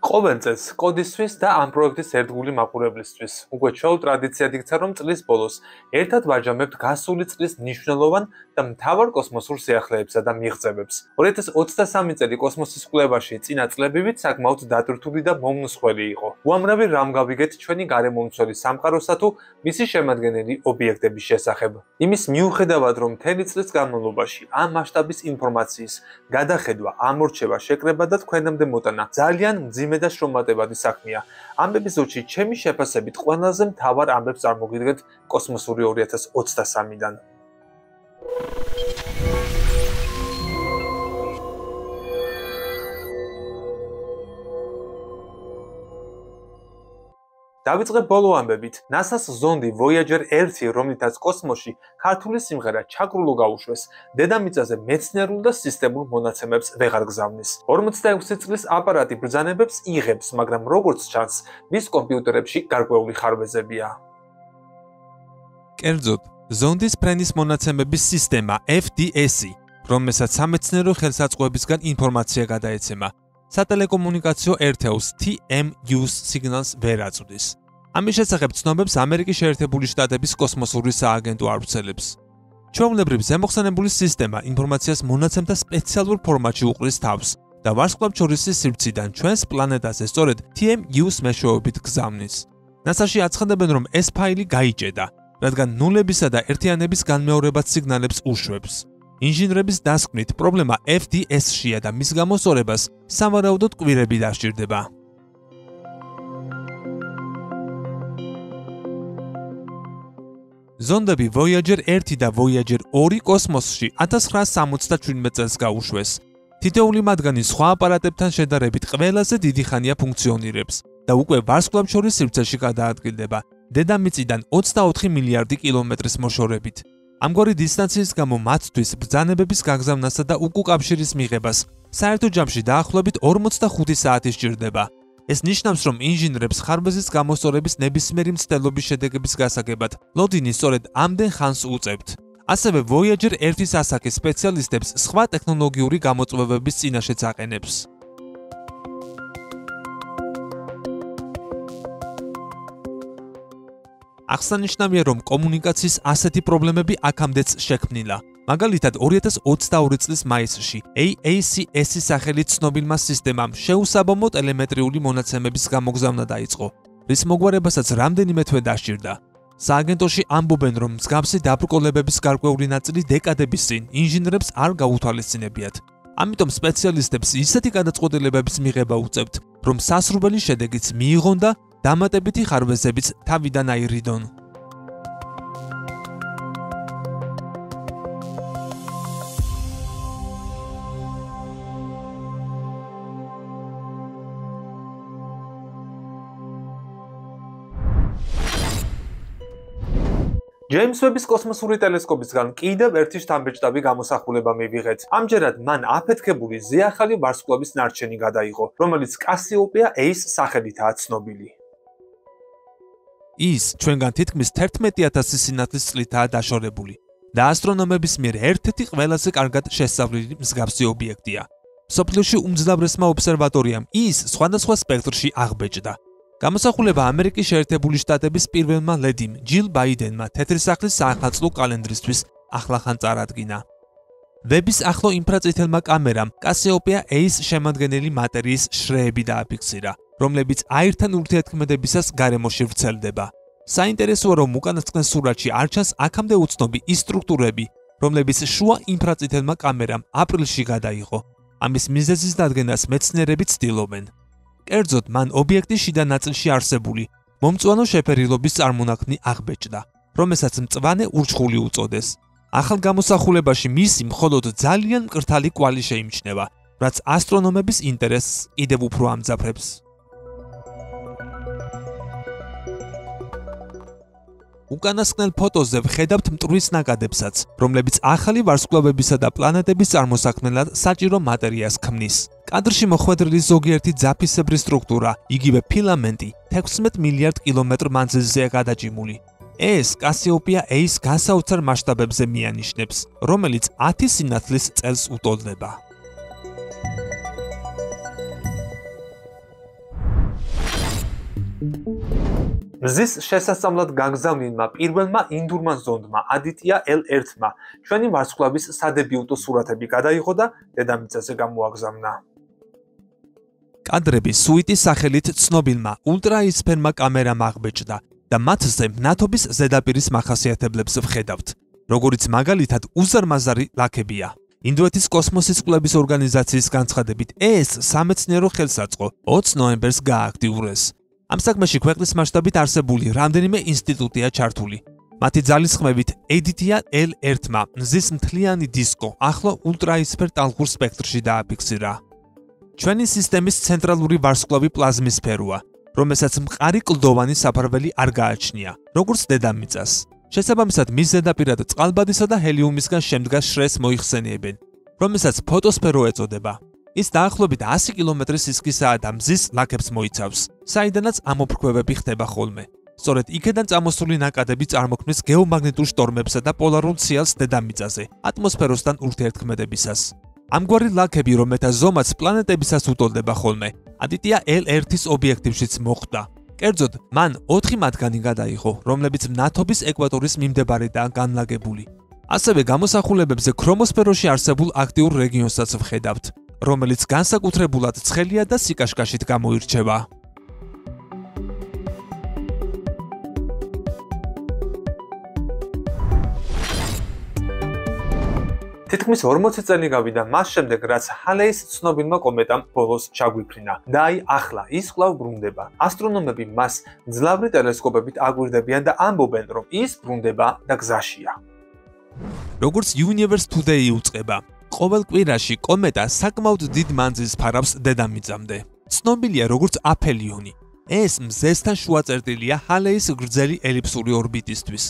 ყოველ წელს კოდისთვის და ამ პროექტის ერთგული მაყურებლისთვის უკვე შოუ ტრადიციად იქცა, რომ წლის ბოლოს ერთად ვაჯამებთ გასული წლის მნიშვნელოვან და მთავარ კოსმოსურ სიახლეებსა და მიღწევებს. 2023 წელი კოსმოსის კვლევაში წინა წლებივით საკმაოდ დატვირთული და მომნუსხველი იყო. უამრავი რამ გავიგეთ ჩვენი გარემომცველი სამყაროსა თუ მისი შემადგენელი ობიექტების შესახებ. იმის მიუხედავად, რომ მთელი წლის განმავლობაში ამ მასშტაბის ინფორმაციის გადახედვა, ამორჩევა, შეკრება და თქვენამდე მოტანა ძალიან მძიმე და შრომატებადი საქმეა. ამ ეპიზოდში ჩემი შეფასებით ყველაზე მთავარ ამბებს წარმოგიდგენთ კოსმოსური 2023-დან. დავიწყებ ბოლო ამბებით. NASA-ს ზონდი Voyager 1, რომლითაც კოსმოსში ქართული სიმღერა ჩაკრულო გაუშვეს, დედამიწაზე მეცნიერულ და სისტემურ მონაცემებს ვეღარ გზავნის. 46 წლის აპარატი ბრძანებებს იღებს, მაგრამ როგორც ჩანს, მის კომპიუტერებში გარკვეული ხარვეზებია. კერძოდ, ზონდის ფრენის მონაცემების სისტემა FDS, რომელსაც სამეცნიერო ხელსაწყოებისგან ინფორმაცია გადაეცემა, სატელეკომუნიკაციო ერთეულს TMU's სიგნალს ვერ აწვდის. ამის შესახებ ცნობებს ამერიკის შეერთებული შტატების კოსმოსური სააგენტო ავრცელებს. ჩვეულებრივ ზემოხსენებული სისტემა ინფორმაციას მონაცემთა სპეციალურ ფორმატში უყრის თავს და ვარსკვლავთშორისი სივრციდან ჩვენს პლანეტაზე სწორედ TMU's მეშვეობით გზავნის. NASA-ში აცხადებენ, რომ ეს ფაილი გაიჭედა, რადგან ნულებისა და ერთიანების განმეორებად სიგნალებს უშვებს. ინჟინრების დასკვნით, პრობლემა FDS-შია და მის გამოსწორებას სავარაუდოდ კვირები დასჭირდება. ზონდები Voyager 1 და Voyager 2 კოსმოსში 1977 წელს გაუშვეს. თითოეული მათგანი სხვა აპარატებთან შედარებით ყველაზე დიდი ხანია ფუნქციონირებს და უკვე ვარსკვლავთშორის სივრცეში გადაადგილდება დედამიწიდან 24 მილიარდი კილომეტრის მოშორებით. ამგვარი დისტანციის გამო მათთვის ბრძანებების გაგზავნასა და უკუკავშირის მიღებას საერთო ჯამში დაახლოებით 45 საათი სჭირდება. ეს ნიშნავს, რომ ინჟინრებს ხარვეზის გამოსწორების ნებისმიერი მცდელობის შედეგების გასაგებად ლოდინი სწორედ ამდენ ხანს უწევთ. ასევე Voyager 1-ის ასაკის სპეციალისტებს სხვა ტექნოლოგიური გამოწვევების წინაშეც აყენებს. აღსანიშნავია, რომ კომუნიკაციის ასეთი პრობლემები აქამდეც შექმნილა. მაგალითად, 2022 წლის მაისში AACS-ის სახელით ცნობილმა სისტემამ შეუსაბამო ტელემეტრიული მონაცემების გამოგზავნა დაიწყო, რის მოგვარებასაც რამდენიმე თვე დასჭირდა. სააგენტოში ამბობენ, რომ მსგავსი დაბრკოლებების გარკვეული ნაწილი დეკადების წინ ინჟინრებს არ გაუთვალისწინებიათ. ამიტომ სპეციალისტებს ისეთი გადაწყვეტილებების მიღება უწევთ, რომ სასრუბელი შედეგიც მიიღონ და დამატებითი ხარვეზებიც თავიდან აირიდონ. ჯეიმს ვების კოსმოსური ტელესკოპისგან კიდევ ერთი შთამბეჭდავი გამოსახულება მივიღეთ. ამჯერად მან აფეთქებული ზეახალი ვარსკვლავის ნარჩენი გადაიღო, რომელიც Cassiopeia A-ის სახელითაა ცნობილი. ის ჩვენგან თითქმის 11,000 სინათლის წლითაა დაშორებული და ასტრონომების მიერ ერთ-ერთი ყველაზე კარგად შესწავლილი მსგავსი ობიექტია. მსოფლიოში უმძლავრესმა ობსერვატორიამ ის სხვადასხვა სპექტრში აღბეჭდა. გამოსახულება ამერიკის შეერთებული შტატების პირველმა ლედიმ ჯილ ბაიდენმა თეთრი სახლის საახალწლო კალენდრისთვის ახლახან წარადგინა. ვების ახლო ინფრაწითელმა კამერამ Cassiopeia A-ის შემადგენელი მატერიის შრეები დააფიქსირა, რომლებიც აირთან ურთიერთქმედებისას გარემოში ვრცელდება. საინტერესოა, რომ უკანასკნელ სურათში არ ჩანს აქამდე უცნობი ის სტრუქტურები, რომლებიც შუა ინფრაწითელმა კამერამ აპრილში გადაიღო. ამის მიზეზის დადგენას მეცნიერები ცდილობენ. კერძოდ, მან ობიექტის შიდა ნაწილში არსებული მომწვანო შეფერილობის წარმონაქმნი აღბეჭდა, რომელსაც მწვანე ურჩხული უწოდეს. ახალ გამოსახულებაში მისი მხოლოდ ძალიან მკრთალი კვალი შეიმჩნევა, რაც ასტრონომების ინტერესს კიდევ უფრო ამძაფრებს. უკანასკნელ ფოტოზე ვხედავთ მტვრის ნაკადებსაც, რომლებიც ახალი ვარსკვლავებისა და პლანეტების წარმოსაქმნელად საჭირო მატერიას ქმნის. კადრში მოხვედრილი ზოგიერთი ძაფისებრი სტრუქტურა, იგივე ფილამენტი, 16 მილიარდ კილომეტრ მანძილზეა გადაჭიმული. ეს Cassiopeia A-ის გასაოცარ მასშტაბებზე მიანიშნებს, რომელიც 10 სინათლის წელს უტოლდება. მზის შესასწავლად გაგზავნილმა პირველმა ინდურმა ზონდმა ადიტია L1-მა ჩვენი ვარსკვლავის სადებიუტო სურათები გადაიღო და დედამიწაზე გამოაგზავნა. კადრები სუიტის სახელით ცნობილმა ულტრაისფერმა კამერამ აღბეჭდა და მათზე მნათობის ზედაპირის მახასიათებლებს ვხედავთ, როგორც მაგალითად უზარმაზარი ლაქებია. ინდოეთის კოსმოსის კვლევის ორგანიზაციის განცხადებით, ეს სამეცნიერო ხელსაწყო 20 ნოემბერს გააქტიურეს. ამ საქმეში ქვეყნის მასშტაბით არსებული რამდენიმე ინსტიტუტია ჩართული. მათი ძალისხმევით ადიტია L1-მა მზის მთლიანი დისკო ახლო ულტრაისფერ ტალღურ სპექტრში დააფიქსირა. ჩვენი სისტემის ცენტრალური ვარსკვლავი პლაზმისფეროა, რომელსაც მყარი კლდოვანი საფარველი არ გააჩნია, როგორც დედამიწას. შესაბამისად, მის ზედაპირად წყალბადისა და ჰელიუმისგან შემდგარ შრეს მოიხსენიებენ, რომელსაც ფოტოსფერო ეწოდება. ის დაახლოებით 100 კილომეტრის სისქისაა და მზის ლაქებს მოიცავს, საიდანაც ამოფრქვევები ხდება ხოლმე. სწორედ იქედან წამოსული ნაკადები წარმოქმნის გეომაგნიტურ შტორმებსა და პოლარულ ციალს დედამიწაზე, ატმოსფეროსთან ურთიერთქმედებისას. ამგვარი ლაქები, რომელთა ზომაც პლანეტებისას უტოლდება ხოლმე, ადიტია L1-ის ობიექტივშიც მოხვდა. კერძოდ, მან 4 მათგანი გადაიღო, რომლებიც მნათობის ეკვატორის მიმდებარედაა განლაგებული. ასევე გამოსახულებებზე ქრომოსფეროში არსებულ აქტიურ რეგიონსაც ვხედავთ, რომელიც განსაკუთრებულად ცხელია და სიკაშკაშით გამოირჩევა. თითქმის 40 წელი გავიდა მას შემდეგ, რაც ჰალეის ცნობილმა კომეტამ ბოლოს ჩაგვიფრინა და აი ახლა ის კვლავ ბრუნდება. ასტრონომები მას მძლავრი ტელესკოპებით აგვირდებიან და ამბობენ, რომ ის ბრუნდება და გზაშია. როგორც Universe Today უწყება, ყოველ კვირაში კომეტა საკმაოდ დიდ მანძილს ფარავს დედამიწამდე. ცნობილია როგორც აფელიონი. ეს მზესთან შუა წერტილია ჰალეის გრძელი ელიფსური ორბიტისთვის.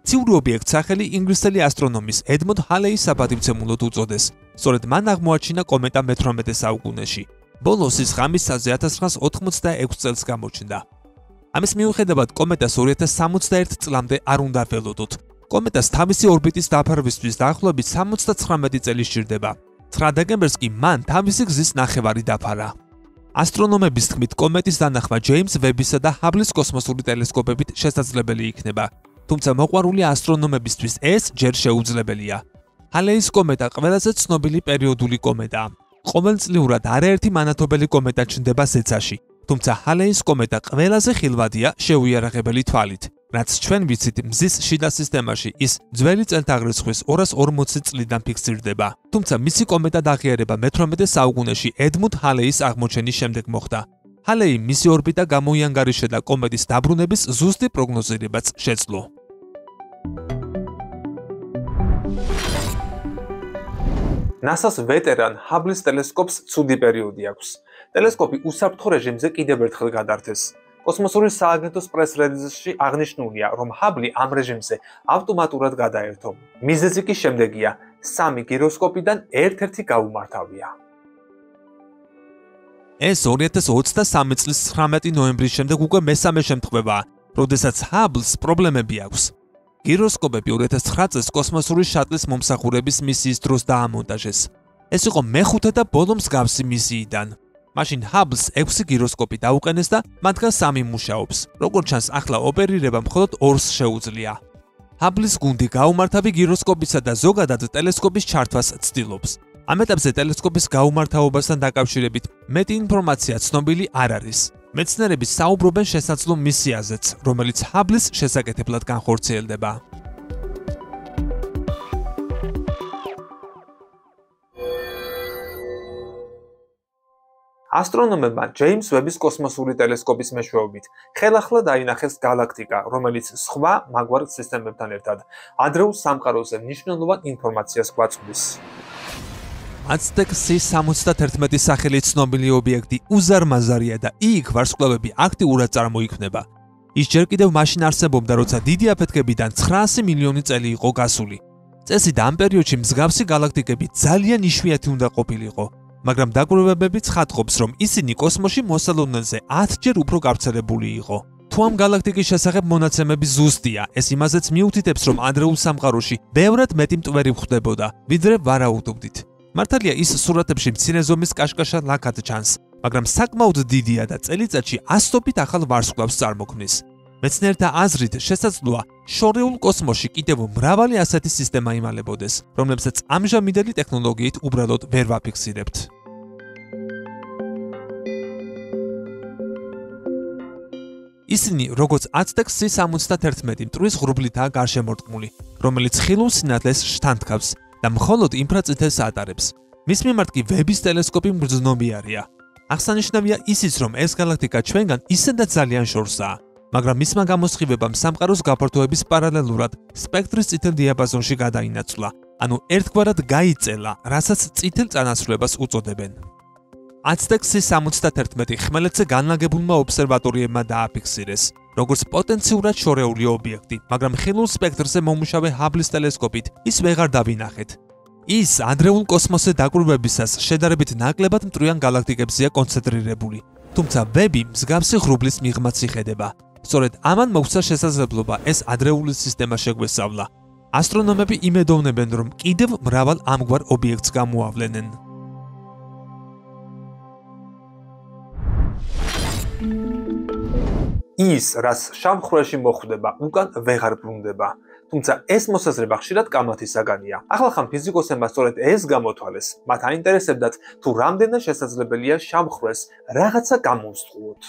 ციური ობიექტს სახელი ინგლისელი ასტრონომის ედმონდ ჰალეის საპატივცემულოდ უწოდეს. სწორედ მან აღმოაჩინა კომეტა მე-18 საუკუნეში. ბოლოს ის ღამისაზე 1986 წელს გამოჩნდა. ამის მიუხედავად კომეტას 2061 წლამდე არ უნდა ველოდოთ. კომეტას თავისი ორბიტის დაფარვისთვის დაახლოებით 79 წელი სჭირდება. 9 დეკემბერს კი მან თავისი გზის ნახევარი დაფარა. ასტრონომების თქმით, კომეტის დანახვა ჯეიმს ვებისა და ჰაბლის კოსმოსური ტელესკოპებით შესაძლებელი იქნება. თუმცა მოყვარული ასტრონომებისთვის ეს ჯერ შეუძლებელია. ჰალეის კომეტა ყველაზე ცნობილი პერიოდული კომეტაა. ყოველწლიურად არაერთი მანათობელი კომეტა ჩნდება ზეცაში, თუმცა ჰალეის კომეტა ყველაზე ხილვადია შეუიარაღებელი თვალით. რაც ჩვენ ვიცით, მზის შიდა სისტემაში ის ძველი წელთაღრიცხვის 240 წლიდან ფიქსირდება. თუმცა მისი კომეტად აღიარება მე-18 საუკუნეში ედმუნდ ჰალეის აღმოჩენის შემდეგ მოხდა. ჰალეი მისი ორბიტა გამოიანგარიშა და კომეტის დაბრუნების ზუსტი პროგნოზირებაც შეძლო. NASA-ს ვეტერან ჰაბლის ტელესკოპს ცუდი პერიოდი აქვს. ტელესკოპი უსაფრთხო რეჟიმზე კიდევ ერთხელ გადართეს. კოსმოსური სააგენტოს პრეს-რელიზში აღნიშნულია, რომ ჰაბლი ამ რეჟიმზე ავტომატურად გადაერთო. მიზეზი კი შემდეგია: 3 გიროსკოპიდან ერთ-ერთი გაუმართავია. ეს 2023 წლის 19 ნოემბრის შემდეგ უკვე მესამე შემთხვევაა, როდესაც ჰაბლს პრობლემები აქვს. გიროსკოპები 2009 წელს კოსმოსური შატლის მომსახურების მისიის დროს დაამონტაჟეს. ეს იყო მეხუთე და ბოლო მსგავსი მისიიდან. მაშინ ჰაბლს 6 გიროსკოპი დაუყენეს და მათგან 3 მუშაობს. როგორც ჩანს, ახლა ოპერირება მხოლოდ 2-ს შეუძლია. ჰაბლის გუნდი გაუმართავი გიროსკოპისა და ზოგადად ტელესკოპის ჩართვას ცდილობს. ამ ეტაპზე ტელესკოპის გაუმართავობასთან დაკავშირებით მეტი ინფორმაცია ცნობილი არ არის. მეცნიერები საუბრობენ შესაძლო მისიაზეც, რომელიც ჰაბლის შესაკეთებლად განხორციელდება. ასტრონომებმა ჯეიმს ვების კოსმოსური ტელესკოპის მეშვეობით ხელახლა დაინახეს galaktika, რომელიც სხვა მაგვარ სისტემებთან ერთად ადრეულ სამყაროზე მნიშვნელოვან ინფორმაციას გვაწვდის. Aztec C71 სახელით ცნობილი ობიექტი უზარმაზარია და იქ ვარსკვლავები აქტიურად წარმოიქმნება. ის ჯერ კიდევ მაშინ არსებობდა, როცა დიდი აფეთქებიდან 900 მილიონი წელი იყო გასული. წესით ამ პერიოდში მსგავსი galaktikები ძალიან იშვიათი უნდა ყოფილიყო, მაგრამ დაკვირვებები ცხადყოფს, რომ ისინი კოსმოსში მოსალოდნელზე 10 ჯერ უფრო გავრცელებული იყო. თუ ამ galaktikis შესახებ მონაცემები ზუსტია, ეს იმაზეც მიუთითებს, რომ ადრეულ სამყაროში ბევრად მეტი მტვერი გვხვდებოდა, ვიდრე ვარაუდობდით. მართალია ის სურათებში მცირე ზომის კაშკაშა ლაქად ჩანს, მაგრამ საკმაოდ დიდია და წელიწადში 100-ობით ახალ ვარსკვლავს წარმოქმნის. მეცნიერთა აზრით, შესაძლოა შორეულ კოსმოსში კიდევ მრავალი ასეთი სისტემა იმალებოდეს, რომლებსაც ამჟამინდელი ტექნოლოგიით უბრალოდ ვერ ვაფიქსირებთ. ისინი, როგორც Aztec C-71 მტვრის ღრუბლითაა გარშემორტყმული, რომელიც ხილულ სინათლეს შთანთქავს და მხოლოდ ინფრაწითელს ატარებს. მის მიმართ კი ვების ტელესკოპი მგრძნობიარეა. აღსანიშნავია ისიც, რომ ეს galaktika ჩვენგან ისედაც ძალიან შორსაა, მაგრამ მისმა გამოსხივებამ სამყაროს გაფართოების პარალელურად სპექტრის წითელ დიაპაზონში გადაინაცვლა, ანუ ერთგვარად გაიწელა, რასაც წითელ წანაცვლებას უწოდებენ. Aztec C-71 ხმელეთზე განლაგებულმა ობსერვატორიებმა დააფიქსირეს, როგორც პოტენციურად შორეული ობიექტი, მაგრამ ხილულ სპექტრზე მომუშავე ჰაბლის ტელესკოპით ის ვეღარ დავინახეთ. ის ადრეულ კოსმოსზე დაკვირვებისას შედარებით ნაკლებად მტვრიან galaktikებზეა კონცენტრირებული, თუმცა ვები მსგავსი ღრუბლის მიღმაც იხედება. სწორედ ამან მოგვცა შესაძლებლობა ეს ადრეული სისტემა შეგვესწავლა. ასტრონომები იმედოვნებენ, რომ კიდევ მრავალ ამგვარ ობიექტს გამოავლენენ. ის, რაც შამხროში მოხვდება, უკან ვეღარ ბრუნდება. თუმცა ეს მოსაზრება ხშირად კამათის საგანია. ახალხან ფიზიკოსებმა სწორედ ეს გამოთვალეს. მათ აინტერესებდათ, თუ რამდენად შესაძლებელია შამხრეს რაღაცა გამოვსწრუოთ.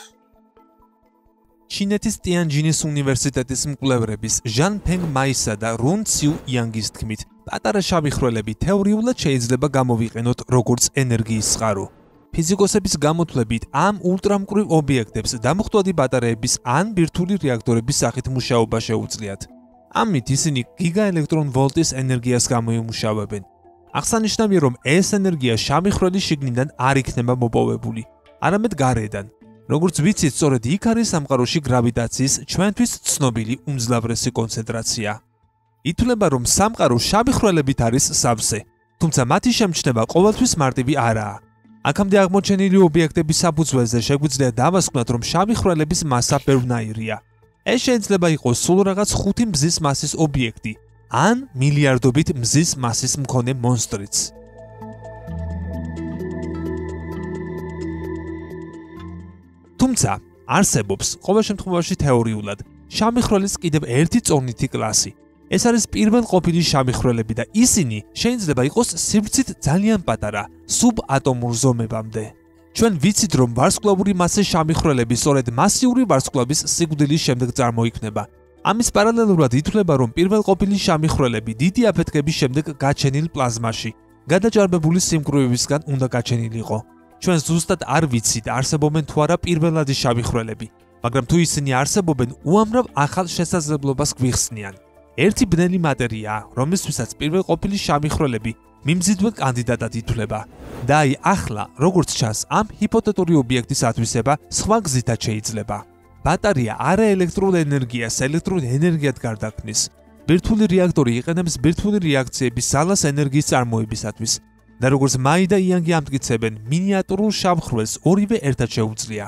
ჩინეთის ტიანჯინის უნივერსიტეტის მკვლევრების ჟან ფენგ მაისა და რუნ ციუ იანგის თქმით, პატარა შამხრელები თეორიულად შეიძლება გამოვიყენოთ როგორც ენერგიის წყარო. ფიზიკოსების გამოთვლებით, ამ ულტრამკვრივ ობიექტებს დამუხტვადი ბატარეების ან ბირთვული რეაქტორების სახით მუშაობა შეუძლიათ. ამით ისინი გიგაელექტრონვოლტის ენერგიას გამოიმუშავებენ. აღსანიშნავია, რომ ეს ენერგია შამხრელის შიგნიდან არ იქნება მოპოვებული, არამედ გარედან. როგორც ვიცით, სწორედ იქ არის სამყაროში გრავიტაციის ჩვენთვის ცნობილი უმძლავრესი კონცენტრაცია. ითვლება, რომ სამყარო შამხრელებით არის სავსე, თუმცა მათი შემჩნევა ყოველთვის მარტივი არაა. აქამდე აღმოჩენილი ობიექტების საფუძველზე შეგვიძლია დავასკვნათ, რომ შამხრელების მასა ბევრნაირია. ეს შეიძლება იყოს სულ რაღაც 5 მზის მასის ობიექტი, ან მილიარდობით მზის მასის მქონე მონსტრიც. თუმცა, არსებობს ყოველ შემთხვევაში თეორიულად შამხრელის კიდევ ერთი წორნითი კლასი. ეს არის პირველყოფილი შამხრელები და ისინი შეიძლება იყოს სივრცით ძალიან პატარა, სუბატომურ ზომებამდე. ჩვენ ვიცით, რომ ვარსკვლავური მასის შამხრელები სწორედ მასიური ვარსკვლავის სიკვდილის შემდეგ წარმოიქმნება. ამის პარალელურად ითვლება, რომ პირველყოფილი შამხრელები დიდი აფეთქების შემდეგ გაჩენილ პლაზმაში, გადაჭარბებული სიმკვრივებისგან უნდა გაჩენილიყო. ჩვენ ზუსტად არ ვიცით, არსებობენ თუ არა პირველადი შამხრელები, მაგრამ თუ ისინი არსებობენ, უამრავ ახალ შესაძლებლობას გვიხსნიან. ერთი ბნელი მატერიაა, რომლისთვისაც პირველყოფილი შამხრელები მიმზიდველ კანდიდატად ითვლება. და აი ახლა, როგორც ჩანს, ამ ჰიპოთეტური ობიექტის ათვისება სხვა გზითაც შეიძლება. ბატარია არა ელექტრულ ენერგიას ელექტრულ ენერგიად გარდაქმნის. ბირთვული რეაქტორი იყენებს ბირთვული რეაქციების ძალას ენერგიის წარმოებისათვის. და როგორც მაი და იანგი ამტკიცებენ, მინიატურულ შამხრელს ორივე ერთად შეუძლია.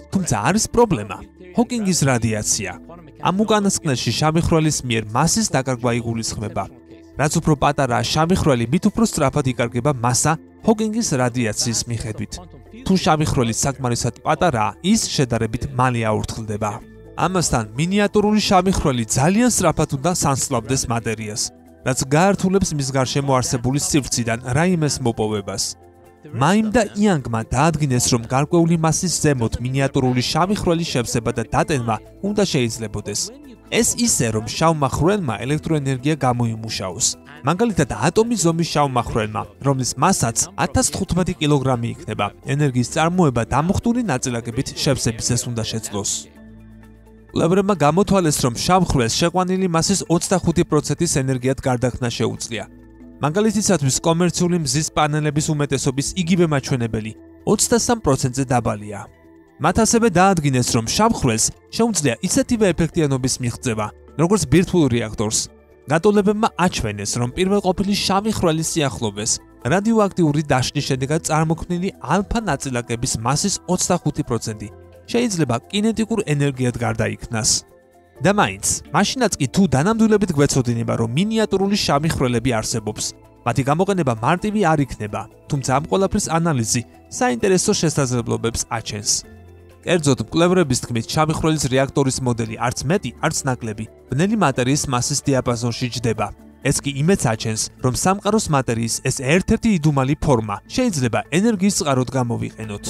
თუმცა არის პრობლემა, ჰოკინგის რადიაცია. ამ უკანასკნელში შამხრელის მიერ მასის დაკარგვა იგულისხმება. რაც უფრო პატარაა შამხრელი, მით უფრო სწრაფად იკარგება მასა ჰოკინგის რადიაციის მიხედვით. თუ შამხრელი საკმარისად პატარაა, ის შედარებით მალე აურთქლდება. ამასთან, მინიატურული შამხრელი ძალიან სწრაფად უნდა სანსწლავდეს მატერიას, რაც გაართულებს მის გარშემო არსებული სივრციდან რაიმეს მოპოვებას. მაიმ და იანგმა დაადგინეს, რომ გარკვეული მასის ზემოთ მინიატურული შამხრელის შევსება და დატენვა უნდა შეიძლებოდეს. ეს ისე, რომ შავმა ხრელმა ელექტროენერგია გამოიმუშაოს. მაგალითად, ატომის ზომის შავმა ხრელმა, რომლის მასაც 1015 კილოგრამი იქნება, ენერგიის წარმოება დამუხტული ნაწილაკებით შევსებისას უნდა შეძლოს. კვლევრებმა გამოთვალეს, რომ შამხრელს შეყვანილი მასის 25%-ის ენერგიად გარდაქმნა შეუძლია. მაგალითისათვის, კომერციული მზის პანელების უმეტესობის იგივე მაჩვენებელი 23%-ზე დაბალია. მათ ასევე დაადგინეს, რომ შამხრელს შეუძლია ისეთივე ეფექტიანობის მიღწევა, როგორც ბირთვულ რეაქტორს. გატოლებებმა აჩვენეს, რომ პირველყოფილი შამხრელის სიახლოვეს რადიოაქტიური დაშლის შედეგად წარმოქმნილი ალფა ნაწილაკების მასის 25% შეიძლება კინეტიკურ ენერგიად გარდაიქმნას. და მაინც, მაშინაც კი თუ დანამდვილებით გვეცოდინება, რომ მინიატურული შამხრელები არსებობს, მათი გამოყენება მარტივი არ იქნება, თუმცა ამ ყველაფრის ანალიზი საინტერესო შესაძლებლობებს აჩენს. კერძოდ, მკვლევრების თქმით, შავი ხვრელის რეაქტორის მოდელი არც მეტი, არც ნაკლები, ბნელი მატერიის მასის დიაპაზონში ჯდება. ეს კი იმედს აჩენს, რომ სამყაროს მატერიის ეს ერთ-ერთი იდუმალი ფორმა შეიძლება ენერგიის წყაროდ გამოვიყენოთ.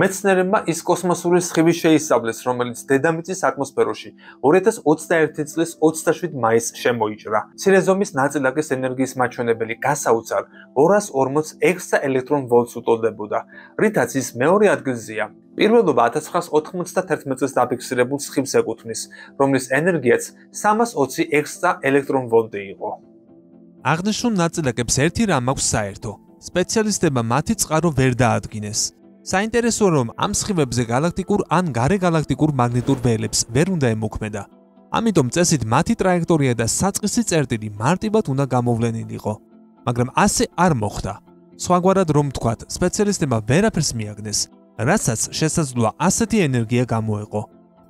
მეცნიერებმა ის კოსმოსური სხივი შეისწავლეს, რომელიც დედამიწის ატმოსფეროში 2021 წლის 27 მაისს შემოიჭრა. მცირე ზომის ნაწილაკის ენერგიის მაჩვენებელი გასაოცარ 240 ექსტრა ელექტრონ ვოლტს უტოლდებოდა, რითაც ის მეორე ადგილზეა. პირველობა 1991 წელს დაფიქსირებულ სხივს ეკუთვნის, რომლის ენერგიაც 320 ექსტრა ელექტრონ ვოლტი იყო. აღნიშნულ ნაწილაკებს ერთი რამ აქვს საერთო. სპეციალისტებმა მათი წყარო ვერ დაადგინეს. საინტერესოა, რომ ამ სხივებზე გალაქტიკურ ან გარეგალაქტიკურ მაგნიტურ ველებს ვერ უნდა ემოქმედა. ამიტომ წესით მათი ტრაექტორია და საწყისი წერტილი მარტივად უნდა გამოვლენილიყო. მაგრამ ასე არ მოხდა. სხვაგვარად რომ ვთქვათ, სპეციალისტებმა ვერაფერს მიაგნეს, რასაც შესაძლოა ასეთი ენერგია გამოეყო.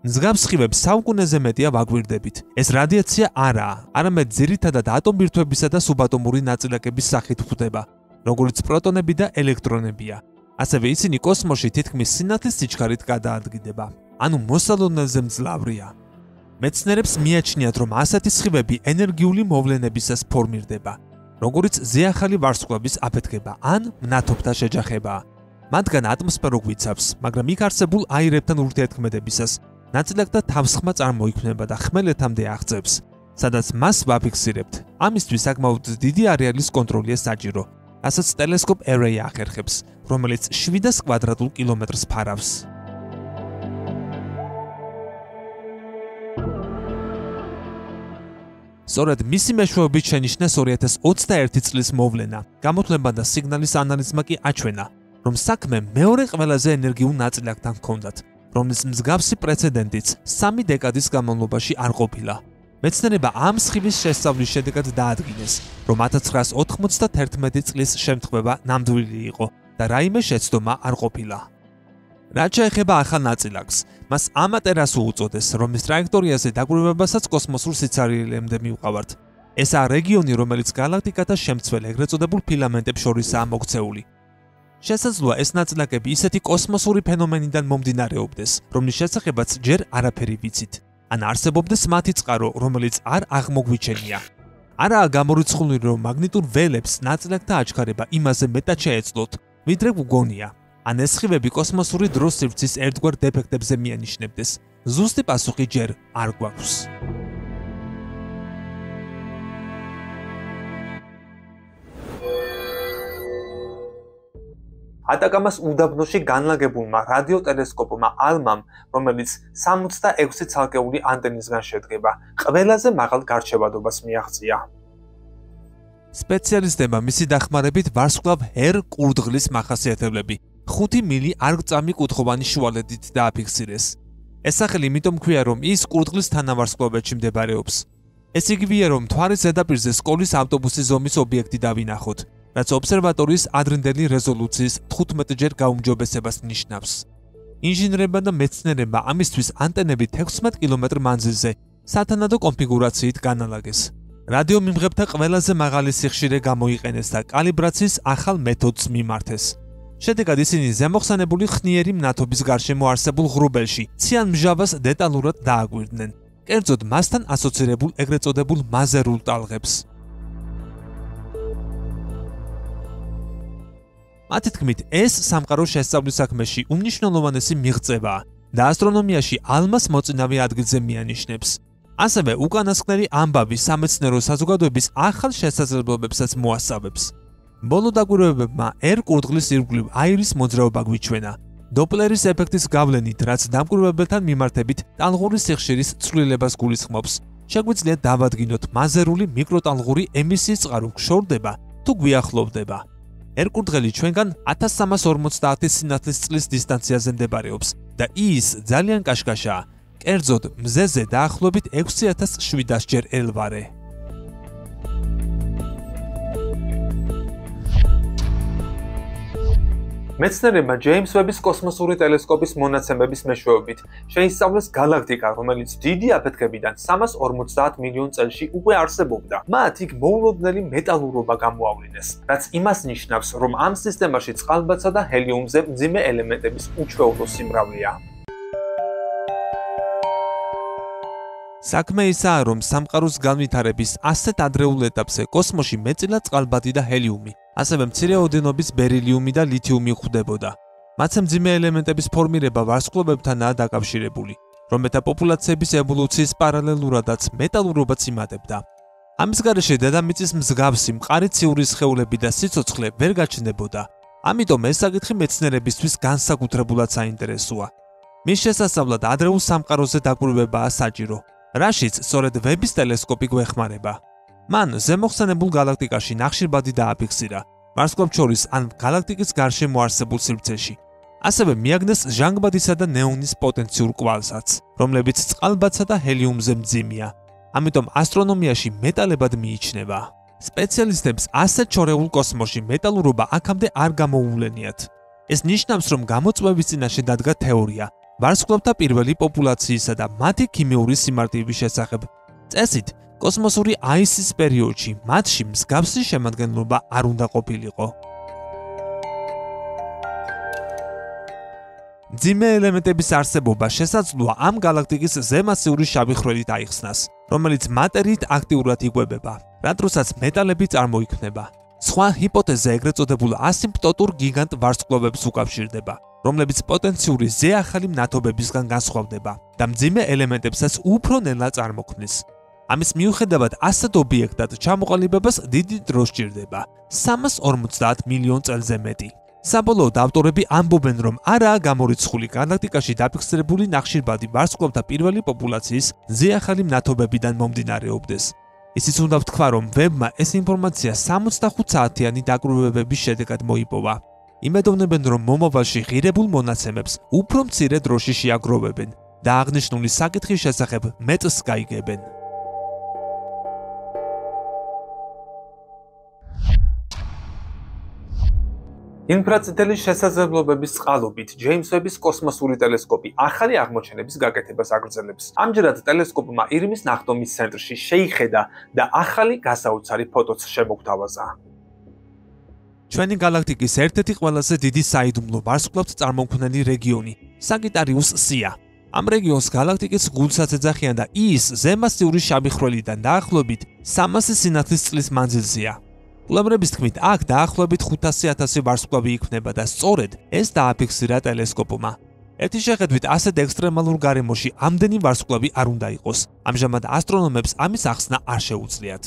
მსგავს სხივებს საუკუნეზე მეტია ვაგვირდებით. ეს რადიაცია არაა, არამედ ძირითადად ატომბირთვებისა და სუბატომური ნაწილაკების სახით გვხვდება, როგორც პროტონები და ელექტრონებია. ასევე ისინი კოსმოსში თითქმის სინათლის სიჩქარით გადაადგიდება, ანუ მოსალონელზე მძლავრია. მეცნიერებს მიაჩნიათ, რომ ასეთი სხივები ენერგიული მოვლენებისას ფორმირდება, როგორც ზეახალი ვარსკვლავის აფეთქება ან მნათობთა შეჯახება. მათგან ატმოსფერო გვიცავს, მაგრამ იქ არსებულ აირებთან ურთიერთქმედებისას ნაწილაკთა თავსხმა წარმოიქმნება და ხმელეთამდე აღწევს, სადაც მას ვაფიქსირებთ. ამისთვის საკმაოდ დიდი არეალის კონტროლია საჭირო, რასაც ტელესკოპ Array ახერხებს, რომელიც 700 კვადრატულ კილომეტრს ფარავს. სწორედ მისი მეშვეობით შენიშნეს 2021 წლის მოვლენა. გამოთვლება და სიგნალის ანალიზმა კი აჩვენა, რომ საქმე მეორე ყველაზე ენერგიულ ნაწილაკთან ჰქონდათ, რომლის მსგავსი პრეცედენტიც 3 დეკადის განმავლობაში არ ყოფილა. მეცნიერება ამ სხივის შესწავლის შედეგად დაადგინეს, რომ 1991 წლის შემთხვევა ნამდვილი იყო და რაიმე შეცდომა არ ყოფილა. რაც შეეხება ახალ ნაწილაკს, მას ამატერასუ უწოდეს, რომლის ტრაექტორიაზე დაკვირვებასაც კოსმოსურ სიცარიელემდე მივყავართ. ესაა რეგიონი, რომელიც გალაქტიკათა შემცველ ეგრეთ წოდებულ ფილამენტებს შორისაა მოქცეული. შესაძლოა ეს ნაწილაკები ისეთი კოსმოსური ფენომენიდან მომდინარეობდეს, რომლის შესახებაც ჯერ არაფერი ვიცით. ან არსებობდეს მათი წყარო, რომელიც არ აღმოგვიჩენია. არაა გამორიცხული, რომ მაგნიტურ ველებს ნაწილაკთა აჩქარება იმაზე მეტად შეეძლოთ, ვიდრე გვგონია. ან ეს სხივები კოსმოსური დროს სივრცის ერთგვარ დეფექტებზე მიანიშნებდეს. ზუსტი პასუხი ჯერ არ გვაქვს. ატაკამას უდაბნოში განლაგებულმა რადიოტელესკოპმა ALMA-მ, რომელიც 66 ცალკეული ანტენისგან შედგება, ყველაზე მაღალ გარჩევადობას მიაღწია. სპეციალისტებმა მისი დახმარებით ვარსკვლავ R კურდღლის მახასიათებლები 5 მილი არგწამი კუთხოვანი შუალედით დააფიქსირეს. ეს სახელი იმიტომ ქვია, რომ ის კურდღლის თანავარსკვლავედში მდებარეობს. ეს იგივეა, რომ მთვარის ზედაპირზე სკოლის ავტობუსის ზომის ობიექტი დავინახოთ, რაც ობსერვატორიის ადრინდელი რეზოლუციის 15-ჯერ გაუმჯობესებას ნიშნავს. ინჟინერებმა და მეცნიერებმა ამისთვის ანტენები 16 კილომეტრ მანძილზე სათანადო კონფიგურაციით განალაგეს. რადიომიმღებთა ყველაზე მაღალი სიხშირე გამოიყენეს და კალიბრაციის ახალ მეთოდს მიმართეს. შედეგად ისინი ზემოხსენებული ხნიერი მნათობის გარშემო არსებულ ღრუბელში ციან მჟავას დეტალურად დააგვირდნენ, კერძოდ მასთან ასოცირებულ ეგრეთ წოდებულ მაზერულ ტალღებს. მათი თქმით, ეს სამყაროს შესწავლის საქმეში უმნიშვნელოვანესი მიღწევაა და ასტრონომიაში ALMA-ს მოწინავე ადგილზე მიანიშნებს. ასევე უკანასკნელი ამბავი სამეცნიერო საზოგადოების ახალ შესაძლებლობებსაც მოასწავებს. ბოლო დაკვირვებებმა R კურდღლის ირგვლივ აირის მოძრაობა გვიჩვენა. დოპლერის ეფექტის გავლენით, რაც დამკვირვებელთან მიმართებით ტალღური სიხშირის ცვლილებას გულისხმობს, შეგვიძლია დავადგინოთ მაზერული მიკროტალღური ემისიის წყარო გშორდება თუ გვიახლოვდება. R კურდღელი ჩვენგან 1350 სინათლის წლის დისტანციაზე მდებარეობს და ის ძალიან კაშკაშაა. კერძოდ, მზეზე დაახლოებით 6700 ჯერ ელვარე. მეცნიერებმა ჯეიმს ვების კოსმოსური ტელესკოპის მონაცემების მეშვეობით შეისწავლეს გალაქტიკა, რომელიც დიდი აფეთქებიდან 350 მილიონ წელში უკვე არსებობდა. მათ იქ მოულოდნელი მეტალურობა გამოავლინეს, რაც იმას ნიშნავს, რომ ამ სისტემაში წყალბაცა და ჰელიუმზე მძიმე ელემენტების უჩვეულო სიმრავლეა. საქმე ისაა, რომ სამყაროს განვითარების ასეთ ადრეულ ეტაპზე კოსმოსში მეტწილად წყალბადი და ჰელიუმი, ასევე მცირე ოდენობის ბერილიუმი და ლითიუმი გვხვდებოდა. მათზე მძიმე ელემენტების ფორმირება ვარსკვლავებთანაა დაკავშირებული, რომელთა პოპულაციების ევოლუციის პარალელურადაც მეტალურობაც იმატებდა. ამის გარეშე დედამიწის მსგავსი მყარი ციური სხეულები და სიცოცხლე ვერ გაჩნდებოდა. ამიტომ ეს საკითხი მეცნიერებისთვის განსაკუთრებულად საინტერესოა. მის შესასწავლად ადრეულ სამყაროზე დაკვირვებაა საჭირო, რაშიც სწორედ ვების ტელესკოპი გვეხმარება. მან ზემოხსენებულ გალაქტიკაში ნახშირბადი დააფიქსირა, ვარსკვლავთშორის ან გალაქტიკის გარშემო არსებულ სივრცეში. ასევე მიაგნეს ჟანგბადისა და ნეონის პოტენციურ კვალსაც, რომლებიც წყალბაცა და ჰელიუმზე მძიმეა. ამიტომ ასტრონომიაში მეტალებად მიიჩნევა. სპეციალისტებს ასეთ შორეულ კოსმოსში მეტალურობა აქამდე არ გამოუვლენიათ. ეს ნიშნავს, რომ გამოწვევის წინაშე დადგა თეორია ვარსკვლავთა პირველი პოპულაციისა და მათი ქიმიური სიმარტივის შესახებ. წესით, კოსმოსური აისის პერიოდში მათში მსგავსი შემადგენლობა არ უნდა ყოფილიყო. მძიმე ელემენტების არსებობა შესაძლოა ამ გალაქტიკის ზემასიური შავი ხვრელით აიხსნას, რომელიც მატერიით აქტიურად იკვებება, რა დროსაც მეტალები წარმოიქმნება. სხვა ჰიპოთეზა ეგრეთ წოდებულ ასიმპტოტურ გიგანტ ვარსკვლავებს უკავშირდება, რომლებიც პოტენციური ზეახალი მნათობებისგან განსხვავდება და მძიმე ელემენტებსაც უფრო ნელა წარმოქმნის. ამის მიუხედავად ასეთ ობიექტად ჩამოყალიბებას დიდი დრო სჭირდება, 350 მილიონ წელზე მეტი. საბოლოოდ ავტორები ამბობენ, რომ არაა გამორიცხული გალაქტიკაში დაფიქსირებული ნახშირბადი ვარსკვლავთა პირველი პოპულაციის ზეახალი მნათობებიდან მომდინარეობდეს. ისიც უნდა ვთქვა, რომ ვებმა ეს ინფორმაცია 65 საათიანი დაკვირვებების შედეგად მოიპოვა. იმედოვნებენ, რომ მომავალში ღირებულ მონაცემებს უფრო მცირე დროში შეაგროვებენ და აღნიშნული საკითხის შესახებ მეტს გაიგებენ. ინფრაწითელი შესაძლებლობების წყალობით ჯეიმს ვების კოსმოსური ტელესკოპი ახალი აღმოჩენების გაკეთებას აგრძელებს. ამჯერად ტელესკოპმა ირმის ნახტომის ცენტრში შეიხედა და ახალი გასაოცარი ფოტოც შემოგთავაზა. ჩვენი გალაქტიკის ერთ-ერთი ყველაზე დიდი საიდუმლო ვარსკვლავთ წარმომქმნელი რეგიონი, საგიტარიუს C-ა. ამ რეგიონს გალაქტიკის გულსაც ეძახიან და ის ზემასიური შავი ხვრელიდან დაახლოებით 300 სინათლის წლის მანძილზეა. კვლევრების თქმით, აქ დაახლოებით 500,000 ვარსკვლავი იქმნება და სწორედ ეს დააფიქსირა ტელესკოპმა. ერთი შეხედვით ასეთ ექსტრემალურ გარემოში ამდენი ვარსკვლავი არ უნდა იყოს. ამჟამად ასტრონომებს ამის ახსნა არ შეუძლიათ.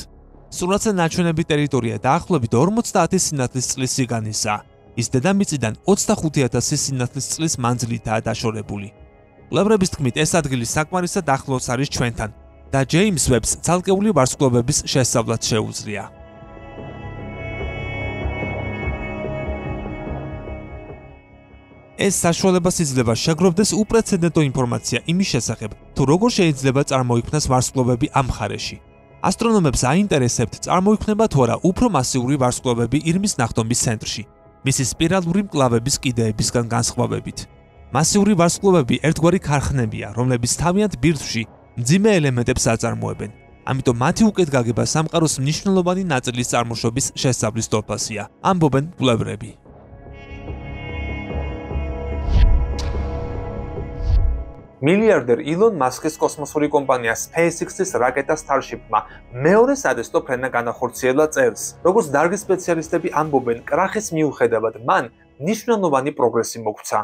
სურათზე ნაჩვენები ტერიტორია დაახლოებით 50 სინათლის წლის სიგანისაა. ის დედამიწიდან 25,000 სინათლის წლის მანძილითაა დაშორებული. კვლევრების თქმით, ეს ადგილი საკმარისად ახლოს არის ჩვენთან და ჯეიმს ვებს ცალკეული ვარსკვლავების შესწავლაც შეუძლია. ეს საშუალებას იძლევა შეგროვდეს უპრეცედენტო ინფორმაცია იმის შესახებ, თუ როგორ შეიძლება წარმოიქმნას ვარსკვლავები ამ მხარეში. ასტრონომებს აინტერესებთ წარმოიქმნება თუ არა უფრო მასიური ვარსკვლავები ირმის ნახტომის ცენტრში, მისი სპირალური მკლავების კიდეებისგან განსხვავებით. მასიური ვარსკვლავები ერთგვარი ქარხნებია, რომლებიც თავიანთ ბირთვში მძიმე ელემენტებს აწარმოებენ. ამიტომ მათი უკეთ გაგება სამყაროს მნიშვნელოვანი ნაწილის წარმოშობის შესწავლის თვალსაზრისია, ამბობენ კვლევრები. მილიარდერ ილონ მასკის კოსმოსური კომპანია SpaceX-ის რაკეტა Starship-მა მეორე სადესტო ფრენა განახორციელა წელს. როგორც დარგის სპეციალისტები ამბობენ, კრახის მიუხედავად მან მნიშვნელოვანი პროგრესი მოგვცა.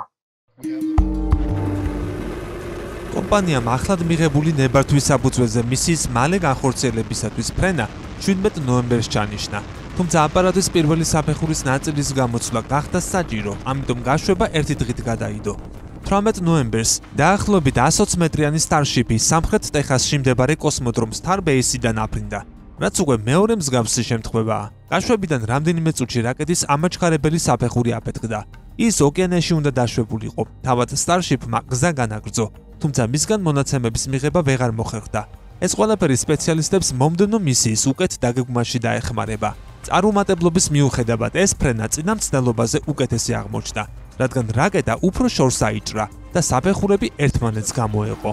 კომპანიამ ახლად მიღებული ნებართვის საფუძველზე მისიის მალე განხორციელებისათვის ფრენა 17 ნოემბერს ჩანიშნა. თუმცა აპარატის პირველი საფეხურის ნაწილის გამოცვლა გახდა საჭირო, ამიტომ გაშვება ერთი დღით გადაიდო. 18 ნოემბერს დაახლოებით 120 მეტრიანი Starship-ი სამხრეთ ტეხასში მდებარე კოსმოდრომ Starbase-დან აფრინდა, რაც უკვე მეორე მსგავსი შემთხვევაა. გაშვებიდან რამდენიმე წუთში რაკეტის ამაჩქარებელი საფეხური აფეთქდა. ის ოკეანეში უნდა დაშვებულიყო, თავად Starship-მა გზა განაგრძო, თუმცა მისგან მონაცემების მიღება ვეღარ მოხერხდა. ეს ყველაფერი სპეციალისტებს მომდევნო მისიის უკეთ დაგეგმვაში დაეხმარება. წარუმატებლობის მიუხედავად ეს ფრენა წინა მცდელობაზე უკეთესი აღმოჩნდა. რადგან რაკეტა უფრო შორს აიჭრა და საფეხურები ერთმანეთს გამოეყო.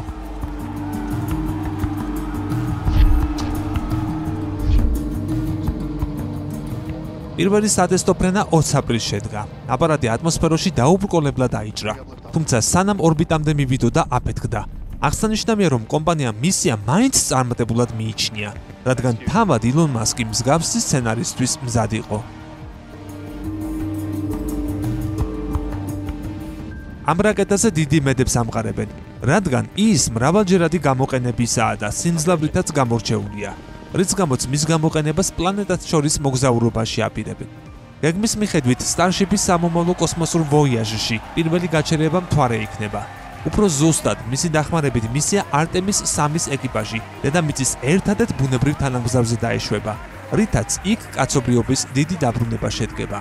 პირველი სატესტო ფრენა 20 აპრილს შედგა. აპარატი ატმოსფეროში დაუბრკოლებლად აიჭრა, თუმცა სანამ ორბიტამდე მივიდოდა, აფეთქდა. აღსანიშნავია, რომ კომპანიამ მისია მაინც წარმატებულად მიიჩნია, რადგან თავად ილონ მასკი მსგავსი სცენარისთვის მზად იყო. ამ რაკეტაზე დიდი იმედებს ამყარებენ, რადგან ის მრავალჯერადი გამოყენებისაა და სიმძლავრითაც გამორჩეულია. რის გამოც მის გამოყენებას პლანეტას შორის მოგზაურობაში აპირებენ. გეგმის მიხედვით სტარშიპის სამომავლო კოსმოსურ ვოიაჟში პირველი გაჩერება მთვარე იქნება. უფრო ზუსტად, მისი დახმარებით მისია არტემის 3-ის ეკიპაჟი დედამიწის ერთადერთ ბუნებრივ თანამგზავრზე დაეშვება, რითაც იქ კაცობრიობის დიდი დაბრუნება შედგება.